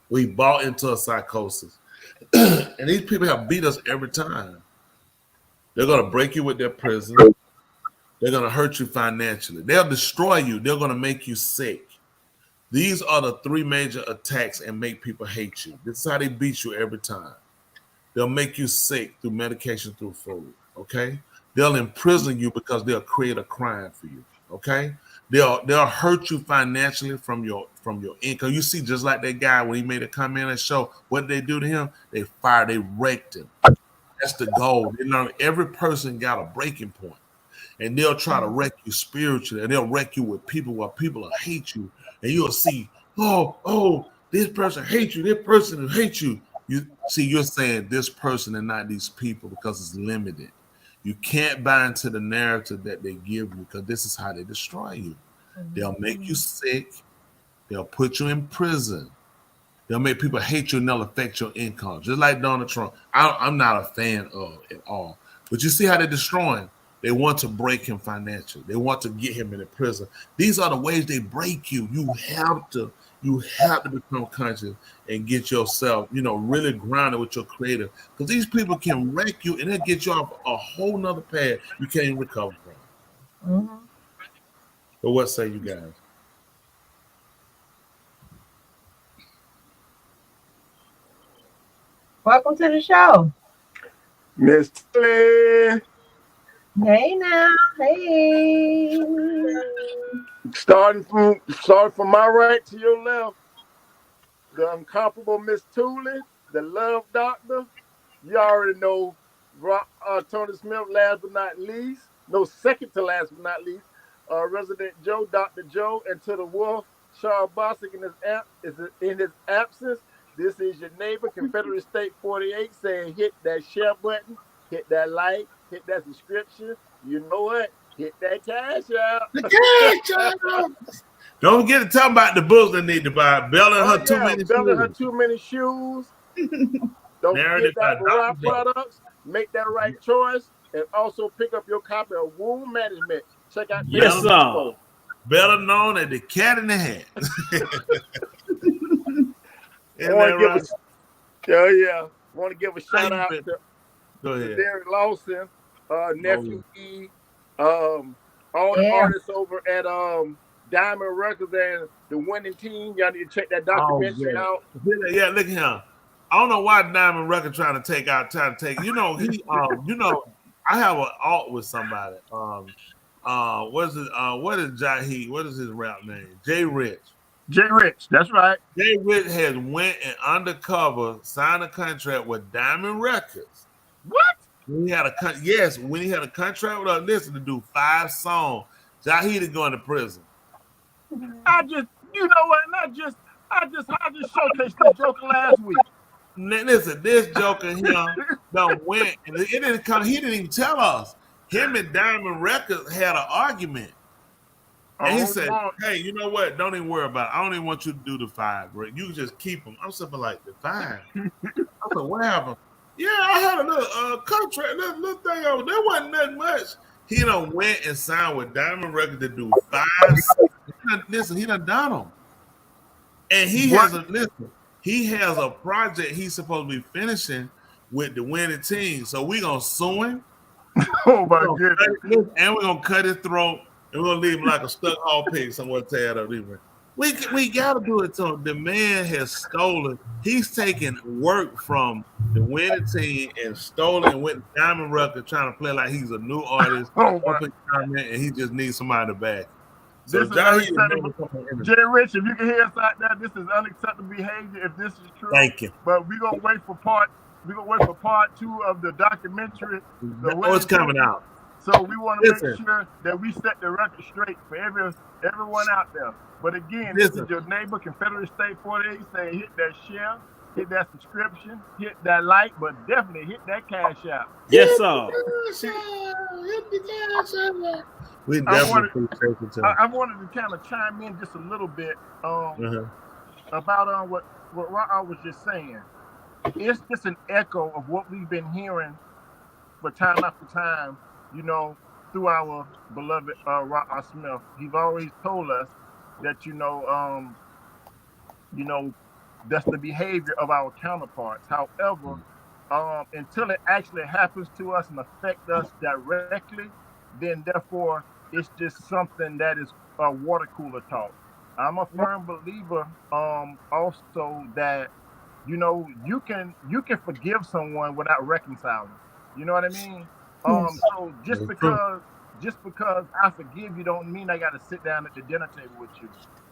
we bought into a psychosis. And these people have beat us every time. They're going to break you with their prison. They're going to hurt you financially. They'll destroy you. They're going to make you sick. These are the three major attacks and make people hate you. This is how they beat you every time. They'll make you sick through medication, through food, okay? They'll imprison you because they'll create a crime for you, okay? They'll hurt you financially from your income. You see, just like that guy when he made a comment on the show, what did they do to him? They wrecked him. That's the goal. Every person got a breaking point, and they'll try to wreck you spiritually, and they'll wreck you with people where people will hate you, and you'll see, oh, this person hates you, this person hates you. You're saying this person and not these people because it's limited. You can't buy into the narrative that they give you because this is how they destroy you. They'll make you sick. They'll put you in prison. They'll make people hate you and they'll affect your income. Just like Donald Trump. I'm not a fan of at all. But you see how they're destroying. They want to break him financially. They want to get him in the prison. These are the ways they break you. You have to become conscious and get yourself, really grounded with your creator. Because these people can wreck you and they'll get you off a whole nother path you can't even recover from. But what say you guys? Welcome to the show. Miss Tilly. Hey now. Hey. Starting from my right to your left, the incomparable Miss Thule, the love doctor. You already know Tony Smith, last but not least. No, second to last but not least. Resident Joe, Dr. Joe, and to the wolf, Charles Bostic in his absence. This is your neighbor, Confederate State 48, saying hit that share button, hit that like, hit that subscription. You know what? Hit that cash out. The cash out. Don't forget to talk about the books they need to buy. Bella and her too many shoes. Don't forget that Mariah products. Make that right choice. And also pick up your copy of Wound Management. Check out better known as the Cat in the Hat. Want to give a shout out to Derek Lawson, Nephew E, all the artists over at Diamond Records and the Winning Team. Y'all need to check that documentary out. Yeah, look at him. I don't know why Diamond Records trying to take. I have an alt with somebody. What is Jaheed? What is his rap name? Jay Rich. Jay Rich, that's right. Jay Rich has went and undercover signed a contract with Diamond Records. What? When he had a contract with us, listen, to do 5 songs. Jaheed is going to prison. I just showcased this joker last week. Listen, this joker here done went, and it didn't come. He didn't even tell us. him and Diamond Records had an argument. And he said, hey, you know what? Don't even worry about it. I don't even want you to do the 5, bro. You just keep them. I'm something like the 5. I said, what happened? Yeah, I had a little contract, little thing over there. Wasn't nothing much. He done went and signed with Diamond Records to do 5. Listen, he done them. And he has a project he's supposed to be finishing with the winning team. So we gonna sue him. Oh my goodness. And we're gonna cut his throat. And we're gonna leave him like a stuck hog pig somewhere tied up. We gotta do it to him. The man has stolen. He's taken work from the winning team and stolen and went to Diamond Records trying to play like he's a new artist. And he just needs somebody to back. So This is unacceptable. Jay Rich, if you can hear us out there, this is unacceptable behavior if this is true. Thank you. But we're gonna wait for part 2 of the documentary. It's coming out. So we want to make sure that we set the record straight for everyone out there. But again, this is your neighbor, Confederate State 48, saying hit that share, hit that subscription, hit that like, but definitely hit that cash out. Yes, sir. We definitely I wanted to kind of chime in just a little bit about what Ra was just saying. It's just an echo of what we've been hearing for time after time, you know, through our beloved Ra Smith. He's always told us that, that's the behavior of our counterparts. However, until it actually happens to us and affect us directly, then therefore it's just something that is a water cooler talk. I'm a firm believer also that you can forgive someone without reconciling. You know what I mean? So just because I forgive you don't mean I got to sit down at the dinner table with you,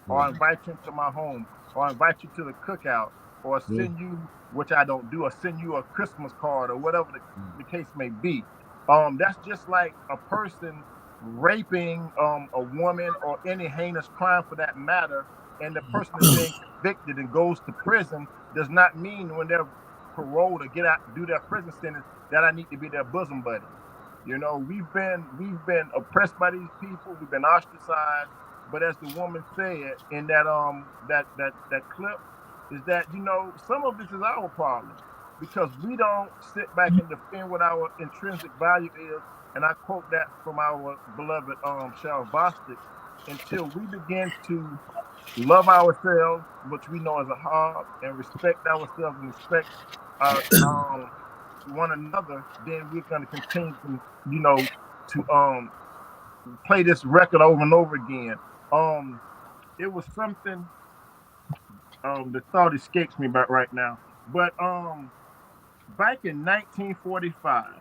or invite you to my home, or invite you to the cookout, or send you, which I don't do, or send you a Christmas card, or whatever the case may be. That's just like a person raping a woman or any heinous crime for that matter, and the person is being convicted and goes to prison, does not mean when they're paroled to get out, do their prison sentence, that I need to be their bosom buddy. You know, we've been oppressed by these people. We've been ostracized. But as the woman said in that clip, is that some of this is our problem because we don't sit back and defend what our intrinsic value is. And I quote that from our beloved Cheryl Bostic, until we begin to love ourselves, which we know is a hard, and respect ourselves and respect one another, then we're going to continue to play this record over and over again. It was something the thought escapes me about right now, but back in 1945,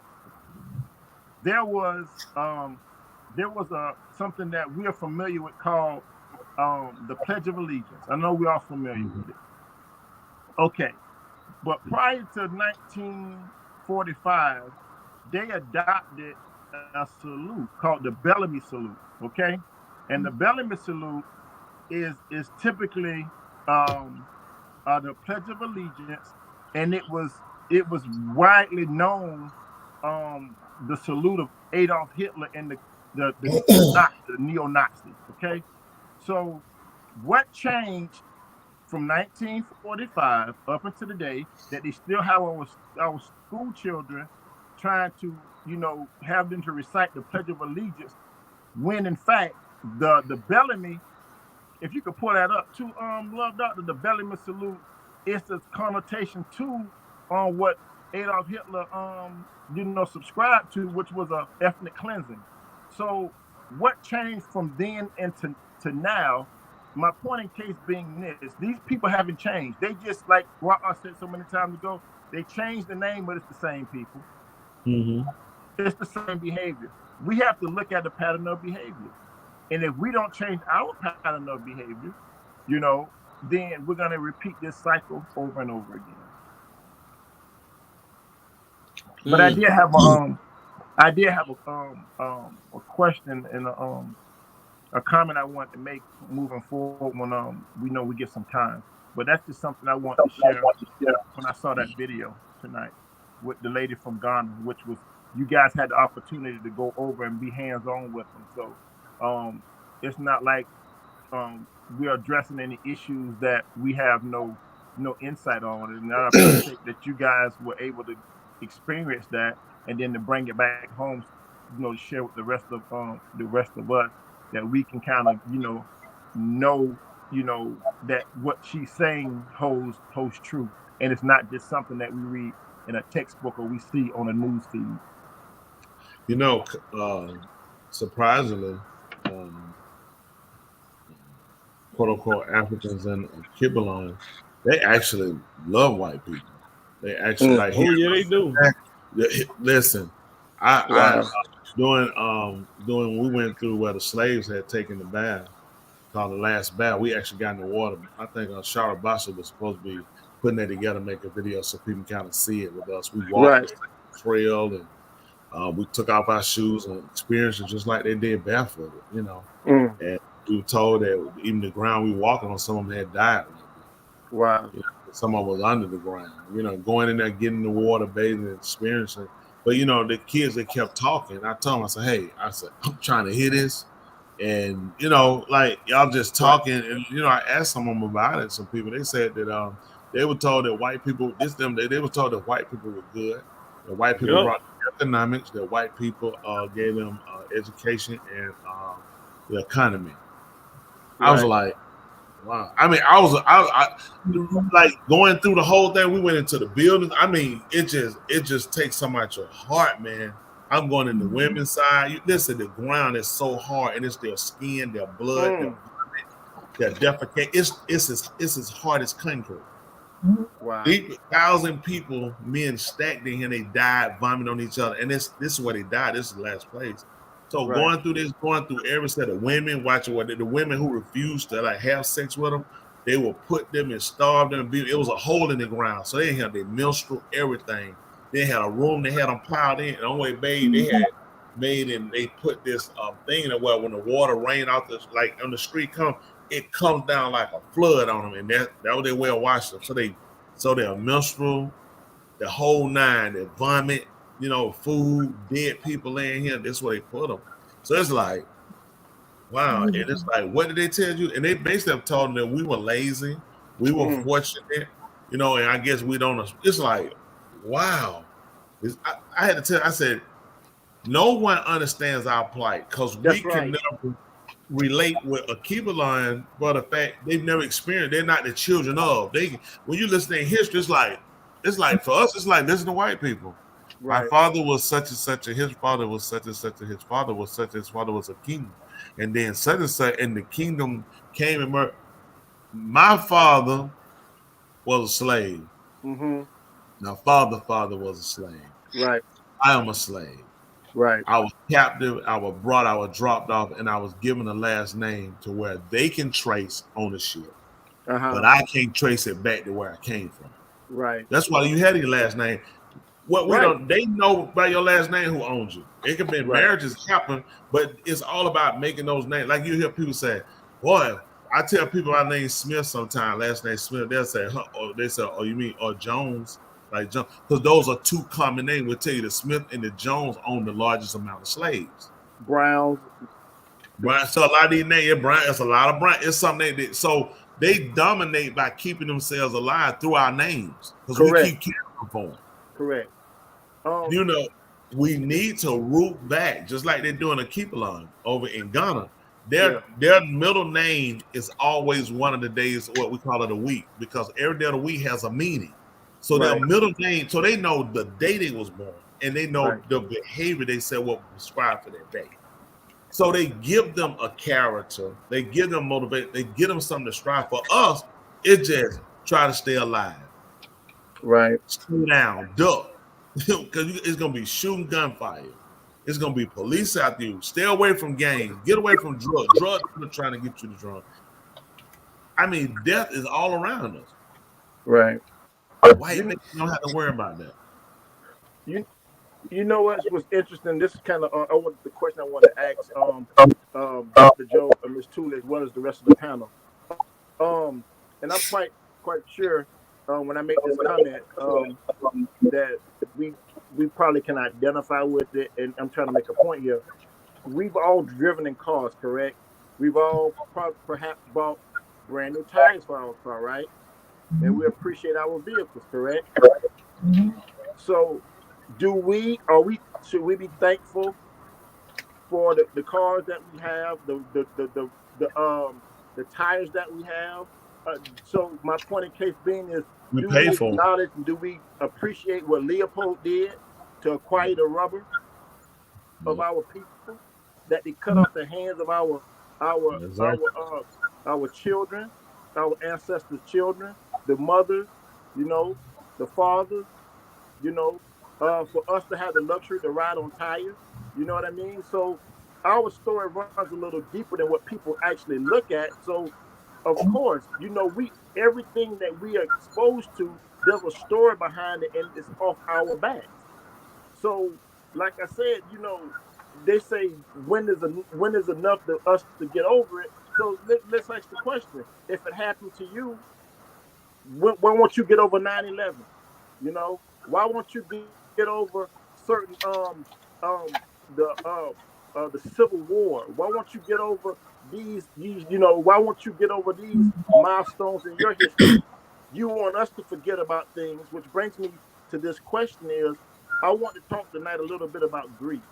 there was something that we are familiar with called the Pledge of Allegiance. I know we are familiar with it. Okay, but prior to 1945, they adopted a salute called the Bellamy Salute. Okay, and the Bellamy Salute is typically the Pledge of Allegiance, and it was widely known the salute of Adolf Hitler and the neo-Nazis. Okay, so what changed from 1945 up until today that they still have our school children trying to have them to recite the Pledge of Allegiance, when in fact the Bellamy, if you could pull that up too, Love Doctor, the Bellamy Salute is the connotation to what Adolf Hitler subscribed to, which was a ethnic cleansing. So what changed from then and to now? My point in case being this: these people haven't changed. They just, like what I said so many times ago, they changed the name, but it's the same people. Mm-hmm. It's the same behavior. We have to look at the pattern of behavior, and if we don't change our pattern of behavior, then we're gonna repeat this cycle over and over again. But I did have a question and a comment I want to make moving forward when we know we get some time. But that's just something I want to share when I saw that video tonight with the lady from Ghana, which was you guys had the opportunity to go over and be hands-on with them. So it's not like we're addressing any issues that we have no insight on. And I appreciate that you guys were able to experience that and then to bring it back home, to share with the rest of us, that we can kind of know that what she's saying holds true, and it's not just something that we read in a textbook or we see on a news feed. Surprisingly, quote unquote Africans in Kibalon, they actually love white people. They actually like. Oh yeah, they do. Listen, I doing when we went through where the slaves had taken the bath, called the last bath. We actually got in the water. I think Shara Basha was supposed to be putting that together, make a video so people can kind of see it with us. We walked the trail and we took off our shoes and experienced it just like they did barefooted, And we were told that even the ground we walking on, some of them had died. Wow. Some of them was under the ground. Going in there, getting in the water, bathing, and experiencing. But the kids, they kept talking. I told them, I said, "Hey, I'm trying to hear this." And like y'all just talking, and I asked some of them about it. Some people, they said that they were told that white people, they were told that white people were good, that white people brought economics, that white people gave them education and the economy. I was like, wow. I mean, I like going through the whole thing. We went into the buildings. I mean, it just takes so much of your heart, man. I'm going in the women's side. Listen, the ground is so hard, and it's their skin, their blood, their defecate. It's as hard as concrete. Wow. 1,000 people, men stacked in here, and they died, vomiting on each other. And this is where they died. This is the last place. So going through every set of women, watching what the women who refused to have sex with them, they will put them and starve them. It was a hole in the ground. So they had their menstrual, everything. They had a room, they had them piled in. And only bathed, they had made, and they put this thing in the well. When the water rained out, on the street it comes down like a flood on them. And that was their way of washing them. So they're menstrual, the whole nine, they vomit, food, dead people in here. That's where they put them. So it's like, wow. And it's like, what did they tell you? And they basically have told them that we were lazy, we were fortunate, and I guess we don't. It's like, wow. I had to tell, I said, no one understands our plight because we can never relate with a Kibalon, but the fact they've never experienced, they're not the children of. When you listen to history, it's like for us, it's like listen to white people. Right. My father was such and such, and his father was such and such, and his father was such, and his father was a king. And then such and such, and the kingdom came and murdered. My father was a slave. Mm-hmm. Now, father was a slave. Right. I am a slave. Right. I was captive, I was brought, I was dropped off, and I was given a last name to where they can trace ownership. But I can't trace it back to where I came from. Right. That's why you had your last name. What we don't, they know by your last name who owns you. It can be marriages happen, but it's all about making those names. Like you hear people say, boy, I tell people my name's Smith sometimes, last name Smith, they'll say, huh, or they say, oh, you mean Jones? Like Jones, because those are two common names. We'll tell you the Smith and the Jones own the largest amount of slaves. Brown. So a lot of these names, Brown, it's a lot of Brown. It's something they did. So they dominate by keeping themselves alive through our names. Because we keep caring for them. Correct. We need to root back, just like they're doing a Kibalon over in Ghana. Their middle name is always one of the days, what we call it a week, because every day of the week has a meaning. So their middle name, so they know the day they was born, and they know the behavior they said what was prescribed for that day. So they give them a character, they give them motivation, they give them something to strive for. Us, it's just try to stay alive. Right. Slow down, duck. Because it's going to be shooting gunfire. It's going to be police after you. Stay away from gangs. Get away from drugs. Drugs are trying to get you to drunk. I mean, death is all around us. Right. White men don't have to worry about that. You know what's interesting? This is kind of the question I want to ask Dr. Joe and Ms. Tooley as well as the rest of the panel. And I'm quite sure when I make this comment that we probably can identify with it, and I'm trying to make a point here. We've all driven in cars, correct? We've all perhaps bought brand new tires for our car, right? And we appreciate our vehicles, correct? So, should we be thankful for the cars that we have, the tires that we have? So my point in case being is, We do pay we for 'em. acknowledge and do we appreciate what Leopold did to acquire the rubber of our people, that they cut off the hands of our children, our ancestors' children, the mothers, the fathers, for us to have the luxury to ride on tires, you know what I mean? So our story runs a little deeper than what people actually look at. So of course, everything that we are exposed to, there's a story behind it, and it's off our backs. So, like I said, they say when is enough to us to get over it. So let's ask the question: if it happened to you, why won't you get over 9/11? Why won't you get over certain the Civil War? Why won't you get over these why won't you get over these milestones in your history? You want us to forget about things, which brings me to this question is, I want to talk tonight a little bit about grief.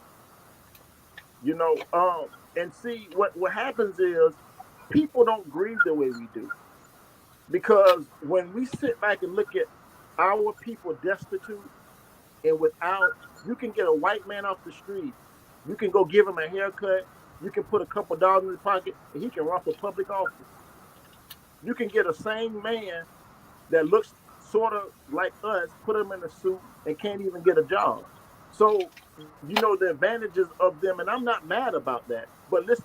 And see what happens is people don't grieve the way we do. Because when we sit back and look at our people destitute and without, you can get a white man off the street, you can go give him a haircut, you can put a couple dollars in his pocket, and he can run for public office. You can get a same man that looks sort of like us, put him in a suit, and can't even get a job. So, the advantages of them, and I'm not mad about that, but let's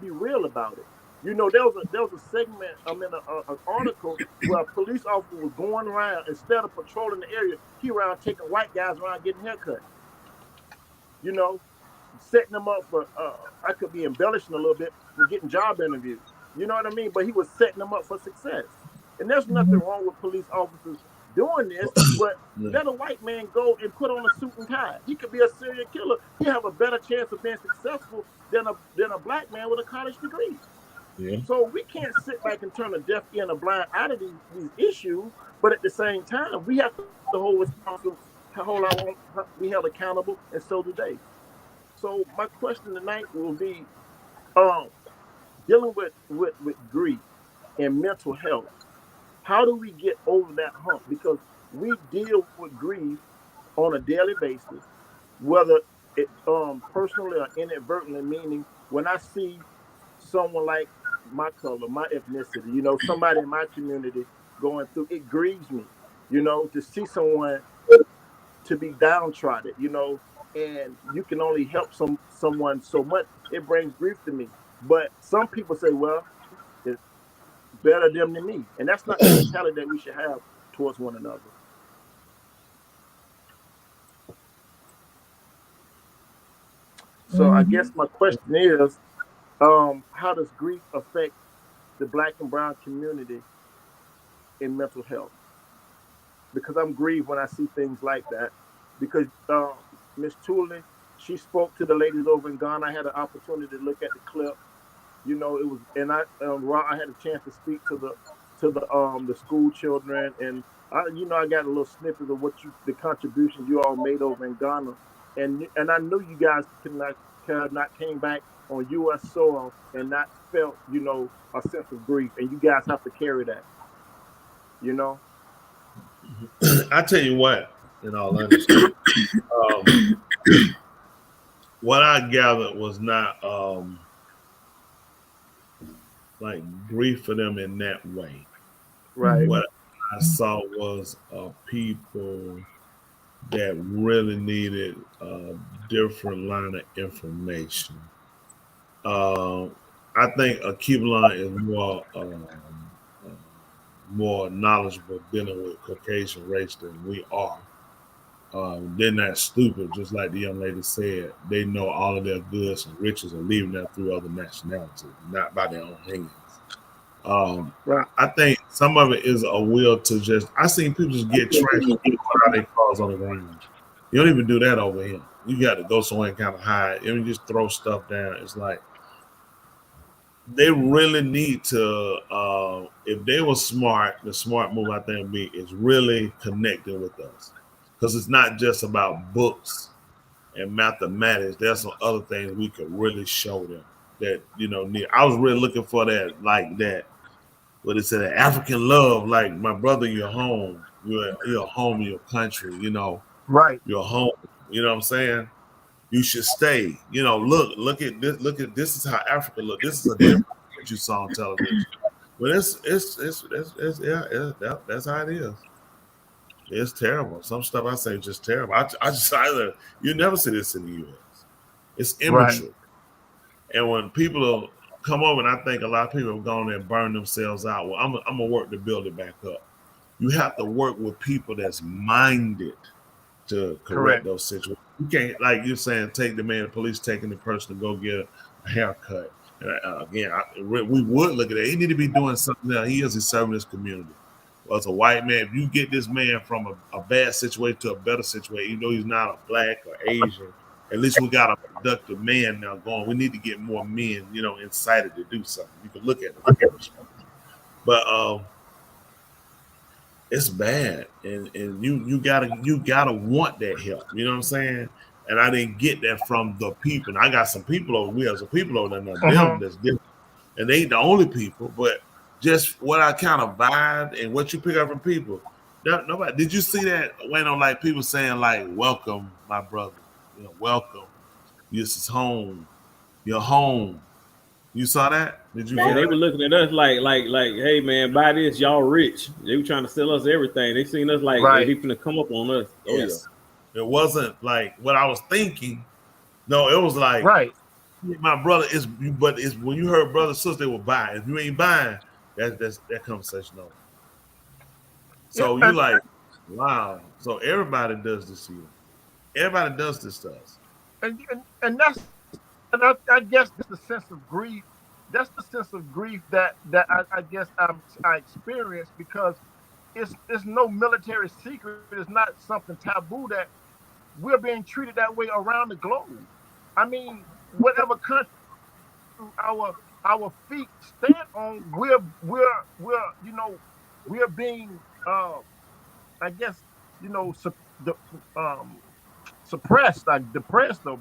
be real about it. There was a segment, in an article where a police officer was going around, instead of patrolling the area, he around taking white guys around getting haircuts. Setting them up for, I could be embellishing a little bit, for getting job interviews. You know what I mean? But he was setting them up for success. And there's nothing wrong with police officers doing this, but let a white man go and put on a suit and tie. He could be a serial killer. He have a better chance of being successful than a black man with a college degree. Yeah. So we can't sit back and turn a deaf ear and a blind eye to these issues, but at the same time, we have to hold responsible, be held accountable, and so do they. So my question tonight will be dealing with grief and mental health. How do we get over that hump? Because we deal with grief on a daily basis, whether it personally or inadvertently, meaning when I see someone like my color, my ethnicity, somebody in my community going through, it grieves me, to see someone to be downtrodden, and you can only help someone so much. It brings grief to me. But some people say, well, it's better them than me. And that's not the mentality that we should have towards one another. So I guess my question is, how does grief affect the Black and brown community in mental health? Because I'm grieved when I see things like that. Because Miss Tooley, she spoke to the ladies over in Ghana. I had an opportunity to look at the clip. It was, and I had a chance to speak to the school children, and I got a little snippet of the contributions you all made over in Ghana, and I knew you guys could not came back on U.S. soil and not felt a sense of grief, and you guys have to carry that. I tell you what, in all honesty, what I gathered was not like grief for them in that way. Right. What I saw was people that really needed a different line of information. I think Akibulon is more knowledgeable dealing with Caucasian race than we are. They're not stupid, just like the young lady said. They know all of their goods and riches are leaving them through other nationalities, not by their own hands. Right. I think some of it is a will to just. I seen people just get trashed and put out their cars on the ground. You don't even do that over here. You got to go somewhere and kind of hide. You just throw stuff down. It's like they really need to. If they were smart, the smart move I think would be is really connecting with us, because it's not just about books and mathematics. There's some other things we could really show them that need. I was really looking for that, like that. What it said, African love, like my brother, you're home. You're home in your country. Right. You're home. You know what I'm saying? You should stay. Look at this. Look at this. Is how Africa look. This is a different that you saw on television. But that's how it is. It's terrible. Some stuff I say is just terrible. You never see this in the U.S. It's immature. Right. And when people come over, and I think a lot of people have gone there and burned themselves out. Well, I'm gonna work to build it back up. You have to work with people that's minded to correct those situations. You can't, like you're saying, take the man, the police taking the person to go get a haircut. Again, we would look at it. He need to be doing something else. He is serving his community. Well, as a white man, if you get this man from a bad situation to a better situation, even though he's not a black or Asian, at least we got a productive man now going. We need to get more men, incited to do something. You can look at it. But it's bad, and you gotta want that help. You know what I'm saying? And I didn't get that from the people. And I got some people over. We have some people over there now, that's different, and they ain't the only people. But just what I kind of vibe and what you pick up from people. Nobody. Did you see that went on, like people saying like, "Welcome, my brother. Welcome. This is home. You're home." You saw that? Did you? Man, they were looking at us like, hey man, buy this, y'all rich. They were trying to sell us everything. They seen us like they finna come up on us. Oh yes. Yeah. It wasn't like what I was thinking. No, it was like my brother is, but it's when you heard brother sister, they will buy. If you ain't buying, that's that conversation over. So you like, wow. So everybody does this here. Everybody does this to us. And that's. And I guess that's the sense of grief. That's the sense of grief that I guess I experienced, because it's no military secret. It's not something taboo that we're being treated that way around the globe. I mean, whatever country our feet stand on, we're being I guess suppressed, like depressed, or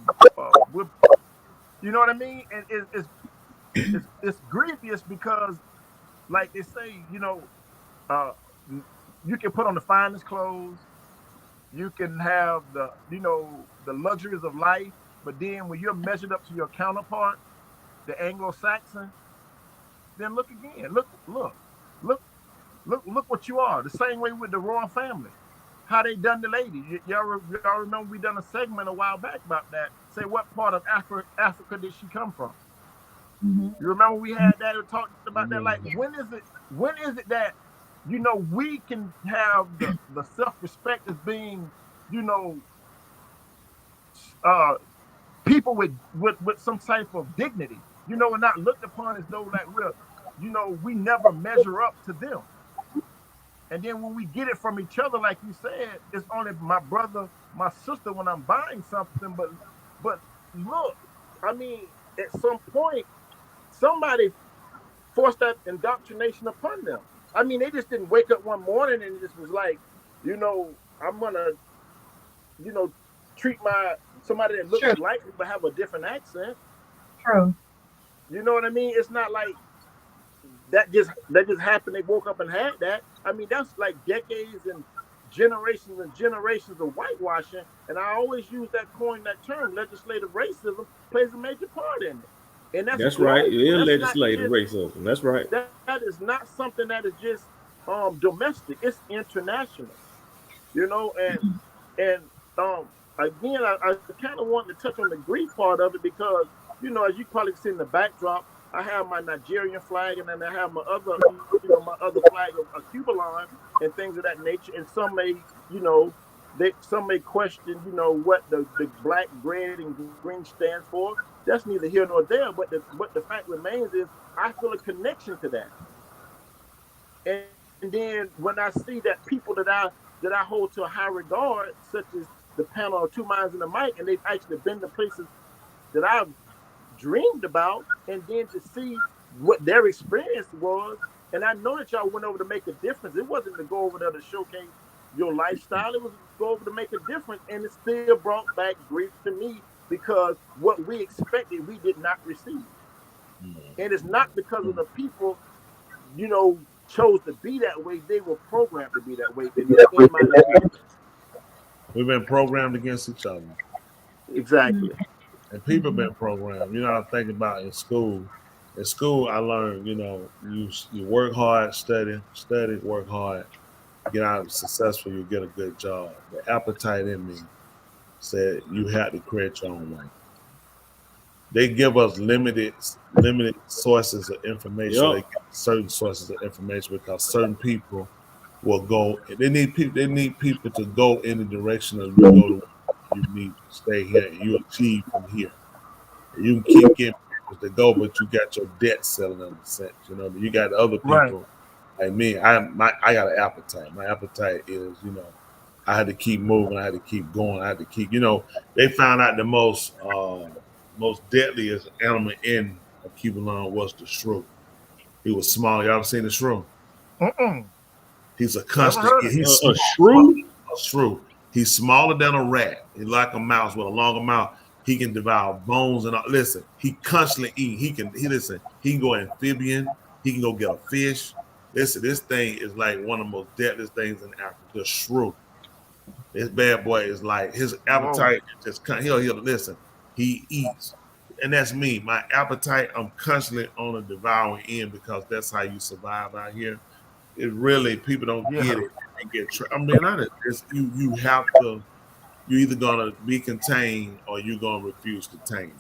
we're. You know what I mean? And it's grievous because, like they say, you can put on the finest clothes, you can have the luxuries of life, but then when you're measured up to your counterpart, the Anglo-Saxon, then look again. Look what you are. The same way with the royal family. How they done the lady. Y'all remember we done a segment a while back about that. Say, what part of Africa did she come from? Mm-hmm. You remember we had that and talked about that? Like, when is it that, we can have the self-respect as being, people with some type of dignity, and not looked upon as though like we never measure up to them. And then when we get it from each other, like you said, it's only my brother, my sister when I'm buying something. But look, I mean, at some point, somebody forced that indoctrination upon them. I mean, they just didn't wake up one morning and just was like, I'm gonna, treat somebody that looks like me but have a different accent. True. You know what I mean? It's not like that just happened. They woke up and had that. I mean, that's like decades and generations of whitewashing. And I always use that term, legislative racism plays a major part in it. And that's right. It is legislative racism. That's right. That is not something that is just domestic. It's international. And again, I kind of want to touch on the grief part of it because, as you probably see in the backdrop, I have my Nigerian flag, and then I have my other flag of Cuba line and things of that nature. And some may, some may question, what the black, red, and green stands for. That's neither here nor there. But the fact remains is I feel a connection to that. And then when I see that people that I hold to a high regard, such as the panel of Two Minds in the Mic, and they've actually been to places that I've dreamed about, and then to see what their experience was. And I know that y'all went over to make a difference. It wasn't to go over there to showcase your lifestyle. It was to go over to make a difference. And it still brought back grief to me because what we expected, we did not receive. And it's not because of the people, you know, chose to be that way. They were programmed to be that way. We've been programmed against each other. Exactly. And people have been programmed. You know what I'm thinking about in school. In school, I learned, you know, you work hard, study, work hard, get out successful, you get a good job. The appetite in me said you had to create your own way. They give us limited sources of information. They give certain sources of information because certain people will go. They need people to go in the direction of you go to. You need to stay here and you achieve from here. You can keep getting people to go, but you got your debt selling in a sense. You know, you got other people like me. I got an appetite. My appetite is, you know, I had to keep moving. I had to keep going. I had to keep. You know, they found out the most deadliest animal in a Cuban lion was the shrew. He was small. Y'all ever seen the shrew? He's a constant. He's a shrew. A shrew. He's smaller than a rat. He's like a mouse with a longer mouth. He can devour bones and all. Listen, he constantly eat. He can go amphibian. He can go get a fish. Listen, this thing is like one of the most deadliest things in Africa. The shrew. This bad boy is like his appetite just he'll listen. He eats. And that's me. My appetite, I'm constantly on a devouring end because that's how you survive out here. It really, people don't get it. I'm being honest. You have to. You're either gonna be contained or you're gonna refuse to tame.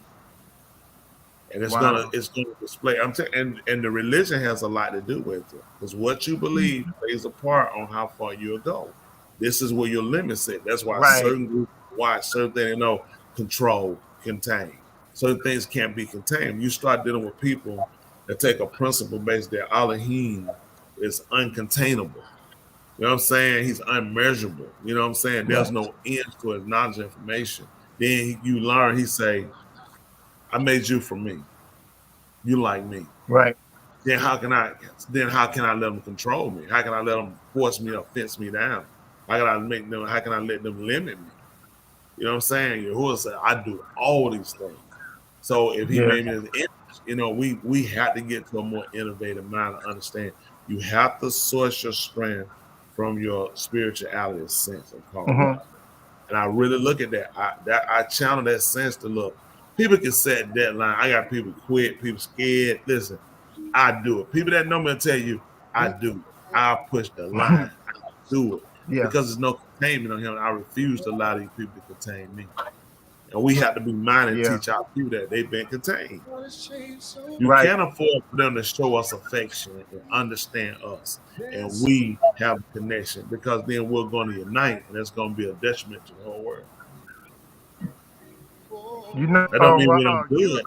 And it's gonna display. And the religion has a lot to do with it because what you believe plays a part on how far you'll go. This is where your limits sit. That's why certain groups watch certain things. You know, control, contain. Certain things can't be contained. You start dealing with people that take a principle based that Elohim is uncontainable. You know what I'm saying? He's unmeasurable. You know what I'm saying? There's no end to his knowledge and information. Then you learn, he say, I made you for me. You like me. Right. Then how can I let them control me? How can I let them force me or fence me down? How can I let them limit me? You know what I'm saying? Yahuwah said, I do all these things. So if he made me an image, you know, we have to get to a more innovative mind to understand. You have to source your strength from your spirituality sense of calling. And I really look at that. I channel that sense to look. People can set deadline. I got people quit, people scared. Listen, I do it. People that know me will tell you, I do it. I'll push the line. I do it. Because there's no containment on him. I refuse to allow these people to contain me. And we have to be minded and teach our people that they've been contained. You can't afford for them to show us affection and understand us. And we have a connection because then we're going to unite and it's going to be a detriment to the whole world. You know, that don't mean we don't do it.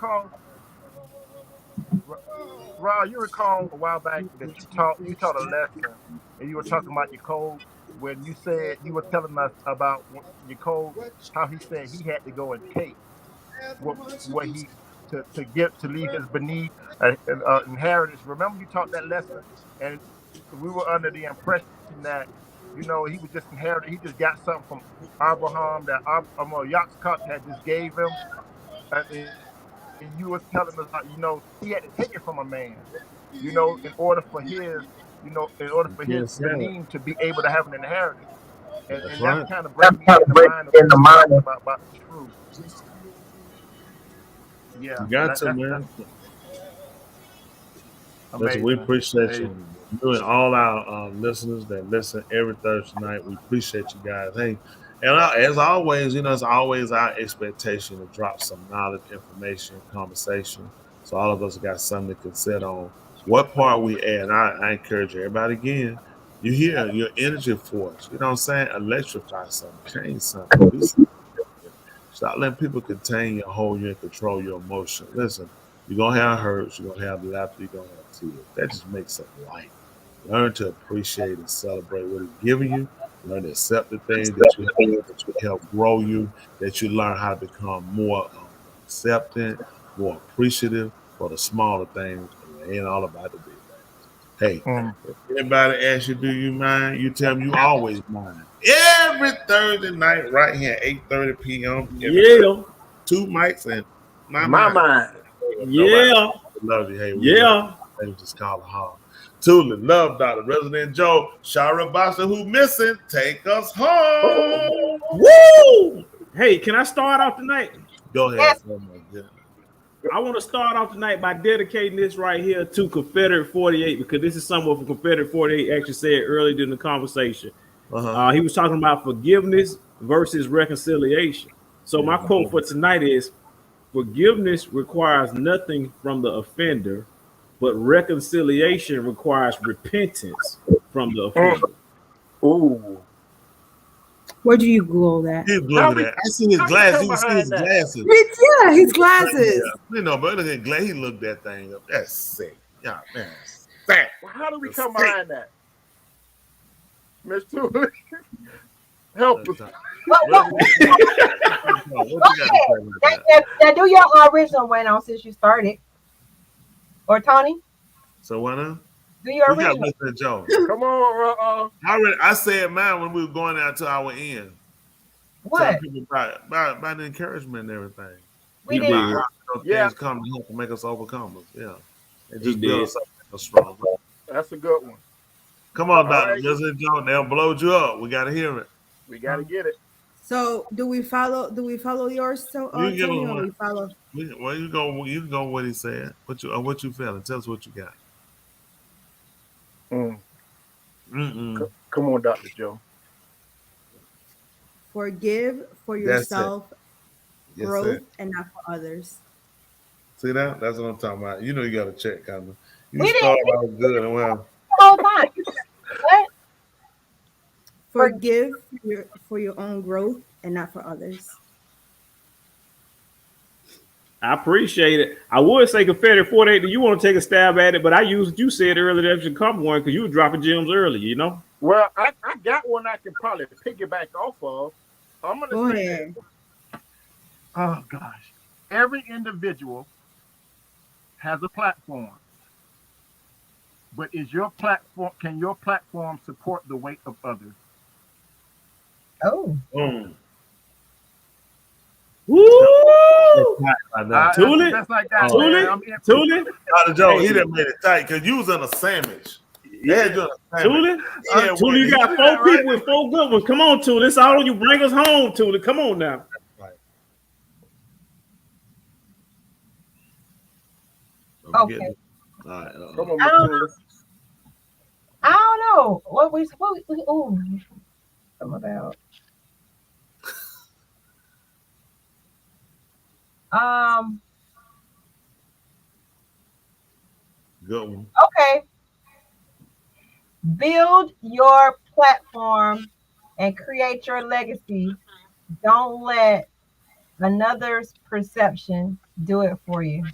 Rob, you recall a while back that you taught a lesson and you were talking about your code when you said you were telling us about your code, how he said he had to go and take what he to leave his beneath inheritance. Remember you taught that lesson, and we were under the impression that he was just inherited. He just got something from Abraham that Yitzchak had just gave him, and you were telling us he had to take it from a man, in order for his name to be able to have an inheritance. And that's kind of breaking in the mind about the truth. Yeah, you got to, man. Listen, we appreciate you and all our listeners that listen every Thursday night. We appreciate you guys. Hey, and as always, it's always our expectation to drop some knowledge, information, conversation. So all of us got something to consider on. What part we add, I encourage everybody again, you hear your energy force, you know what I'm saying? Electrify something, change something, do something. Stop letting people contain you, hold you, and control your emotion. Listen, you're going to have hurts, you're going to have laughter, you're going to have tears. That just makes it light. Learn to appreciate and celebrate what he's giving you. learn to accept the things that you have that will help grow you, that you learn how to become more accepting, more appreciative for the smaller things. It ain't all about the big things. Hey, if anybody asks you, do you mind? You tell them you always mind. Every Thursday night, right here, 8:30 p.m. Yeah. 2 mics and my mind. Yeah. Love you. Hey, Yeah. They just call it hard. Tuli, Love Doctor, Resident Joe, Shara Boston, who missing, take us home. Woo! Hey, can I start off tonight? Go ahead. Yes. Oh my goodness. I want to start off tonight by dedicating this right here to Confederate 48, because this is something what Confederate 48 actually said earlier during the conversation. He was talking about forgiveness versus reconciliation. So my quote for tonight is, forgiveness requires nothing from the offender, but reconciliation requires repentance from the offender. Ooh. Where do you Google that? He's looking at. I see his glasses. You can see his glasses. Yeah, his glasses. You know, but look at glad he looked that thing up. That's sick. Yeah, man. Sick. Well, how do we come behind that? Miss Tuli, help us. Now do your original one on since you started. Or Tony? So what now? Do your We got original. Mr. Joe. Come on, I said mine when we were going out to our end. What? Telling people about the encouragement and everything. We did. Things come to help to make us overcomers. Yeah. It just did. builds us strong. That's a good one. Come on, All Dr. right. Resident Joe. They'll blow you up. We gotta hear it. We gotta get it. So do we follow yours? So You give Tony, him or one. we follow? Well, you can go what he said. What you feeling? Tell us what you got. Come on, Dr. Joe. Forgive for That's it. yourself, Yes, growth, sir. and not for others. See that? That's what I'm talking about. You know you got a check coming. You We start didn't- out good and well. Hold on. What? Forgive for your own growth and not for others. I appreciate it. I would say Confederate 48. Do you want to take a stab at it? But I used what you said earlier. That should come one because you were dropping gems earlier. You know. Well, I got one I can probably piggyback off of. I'm gonna Go say ahead. Oh gosh. Every individual has a platform. But is your platform, can your platform support the weight of others? Oh. Woo! Tuli? That's like that. Oh, man. yeah. I'm in- Tuli? Dr. Joe, he done made it tight because you was in a sandwich. Yeah, Tuli? Tuli, you got four people with four good ones. Come on, Tuli. It's all you. Bring us home, Tuli. Come on now. Okay. All right. Come on, I don't Tuli. I don't know what we ooh, something about. Good one. Okay. Build your platform and create your legacy. Don't let another's perception do it for you.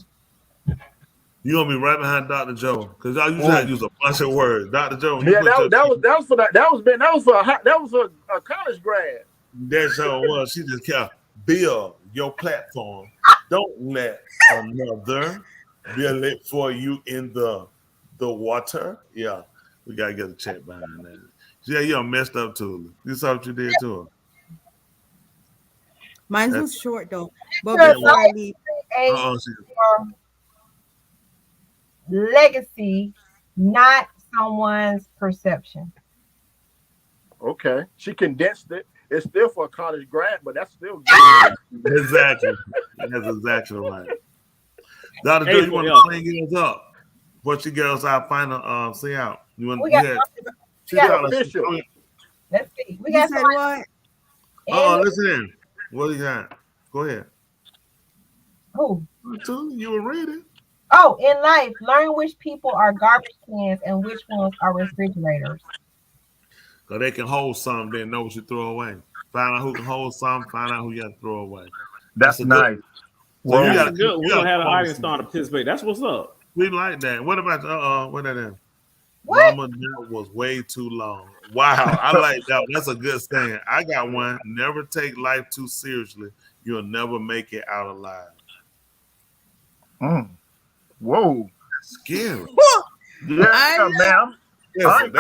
You're gonna be right behind Dr. Joe because y'all usually have to use a bunch of words. Dr. Joe, you Yeah, put that was for a college grad. That show was. She just kept build your platform. Don't let another build it for you in the water. Yeah, we gotta get a check behind that. Yeah, you done messed up too. You saw what you did to her. Mine was short though. But Sure, before I leave, legacy, not someone's perception. Okay, she condensed it. It's still for a college grad, but that's still good. Exactly. That's exactly right. Dr. Hey, Joe, you want yeah. to clean us up? What you get us our final say out? You want We got official. Let's see. We you got said someone- what? Oh, listen in. What do you got? Go ahead. Who? You were reading. Oh, in life, learn which people are garbage cans and which ones are refrigerators. Because they can hold something, then know what you throw away. Find out who can hold something, find out who you got to throw away. That's a good- nice. So you That's gotta, good. you We're gotta gonna have an follow audience some- start to participate. That's what's up. We like that. What about what that is? What? Mama, that was way too long. Wow, I like that. That's a good saying. I got one. Never take life too seriously. You'll never make it out alive. Whoa. Scary. Yeah, man. Listen,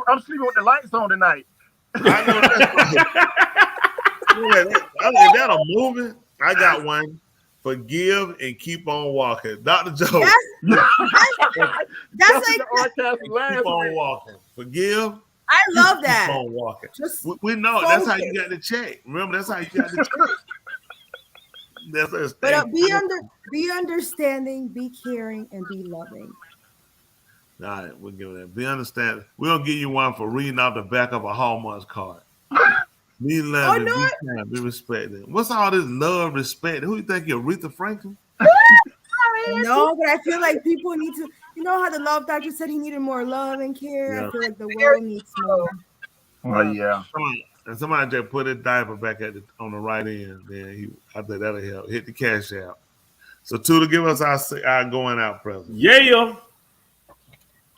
I'm sleeping with the lights on tonight. I know is that a movie? I got one. Forgive and keep on walking. Dr. Joe. That's like keep on walking. Forgive. I love that. Keep on walking. Just we know that's how you got the check. Remember, that's how you got the check. But be understanding, be caring, and be loving. All right, we'll give that. Be understanding. We'll give you one for reading out the back of a Hallmark card. Be loving, be kind, be respected. What's all this love, respect? Who you think you're, Aretha Franklin? No, but I feel like people need to. You know how the love doctor said he needed more love and care. Yeah. I feel like the world needs more. Oh yeah. Somebody just put a diaper back on the right end. Then I think that'll help. Hit the cash out. So Tudor, give us our going out present. Yeah.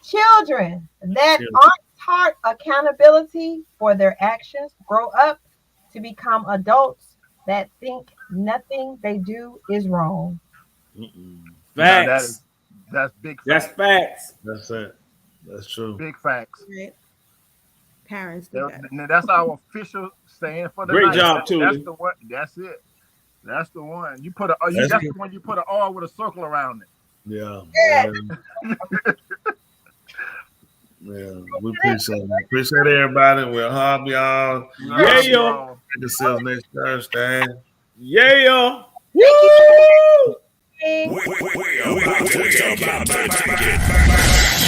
Children that aren't taught accountability for their actions grow up to become adults that think nothing they do is wrong. Facts. That's big facts. That's facts. That's it. That's true. Big facts. Right. Parents do that. Now, that's our official saying for the Great night. job, Tudor. That's the one. That's it. That's the one. You put that's the one you put an R with a circle around it. Yeah. Yeah, we appreciate it. Appreciate everybody. We'll hug y'all. Yeah. See you next Thursday. Yeah. We're about to jump out the ticket.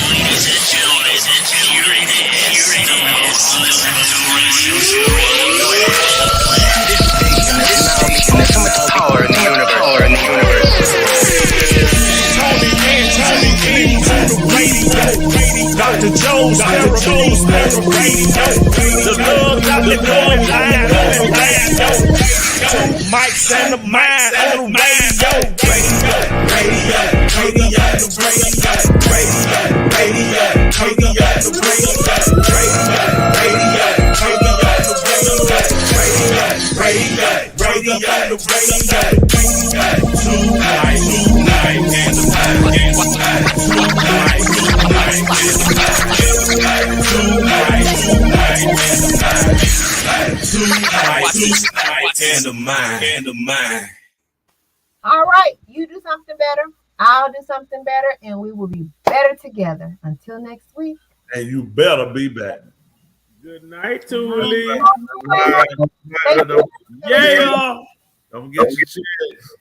Ladies and gentlemen, here it is, the most listened to radio show on the Ultimate power in the universe. Dr. Joe's therapy, the love got me going high on the radio. Mike's and the mind on the radio. All right, you do something better, I'll do something better, and we will be better together. Until next week. And you better be back. Good night, Tuli. Yeah. Yeah. Don't forget your checks.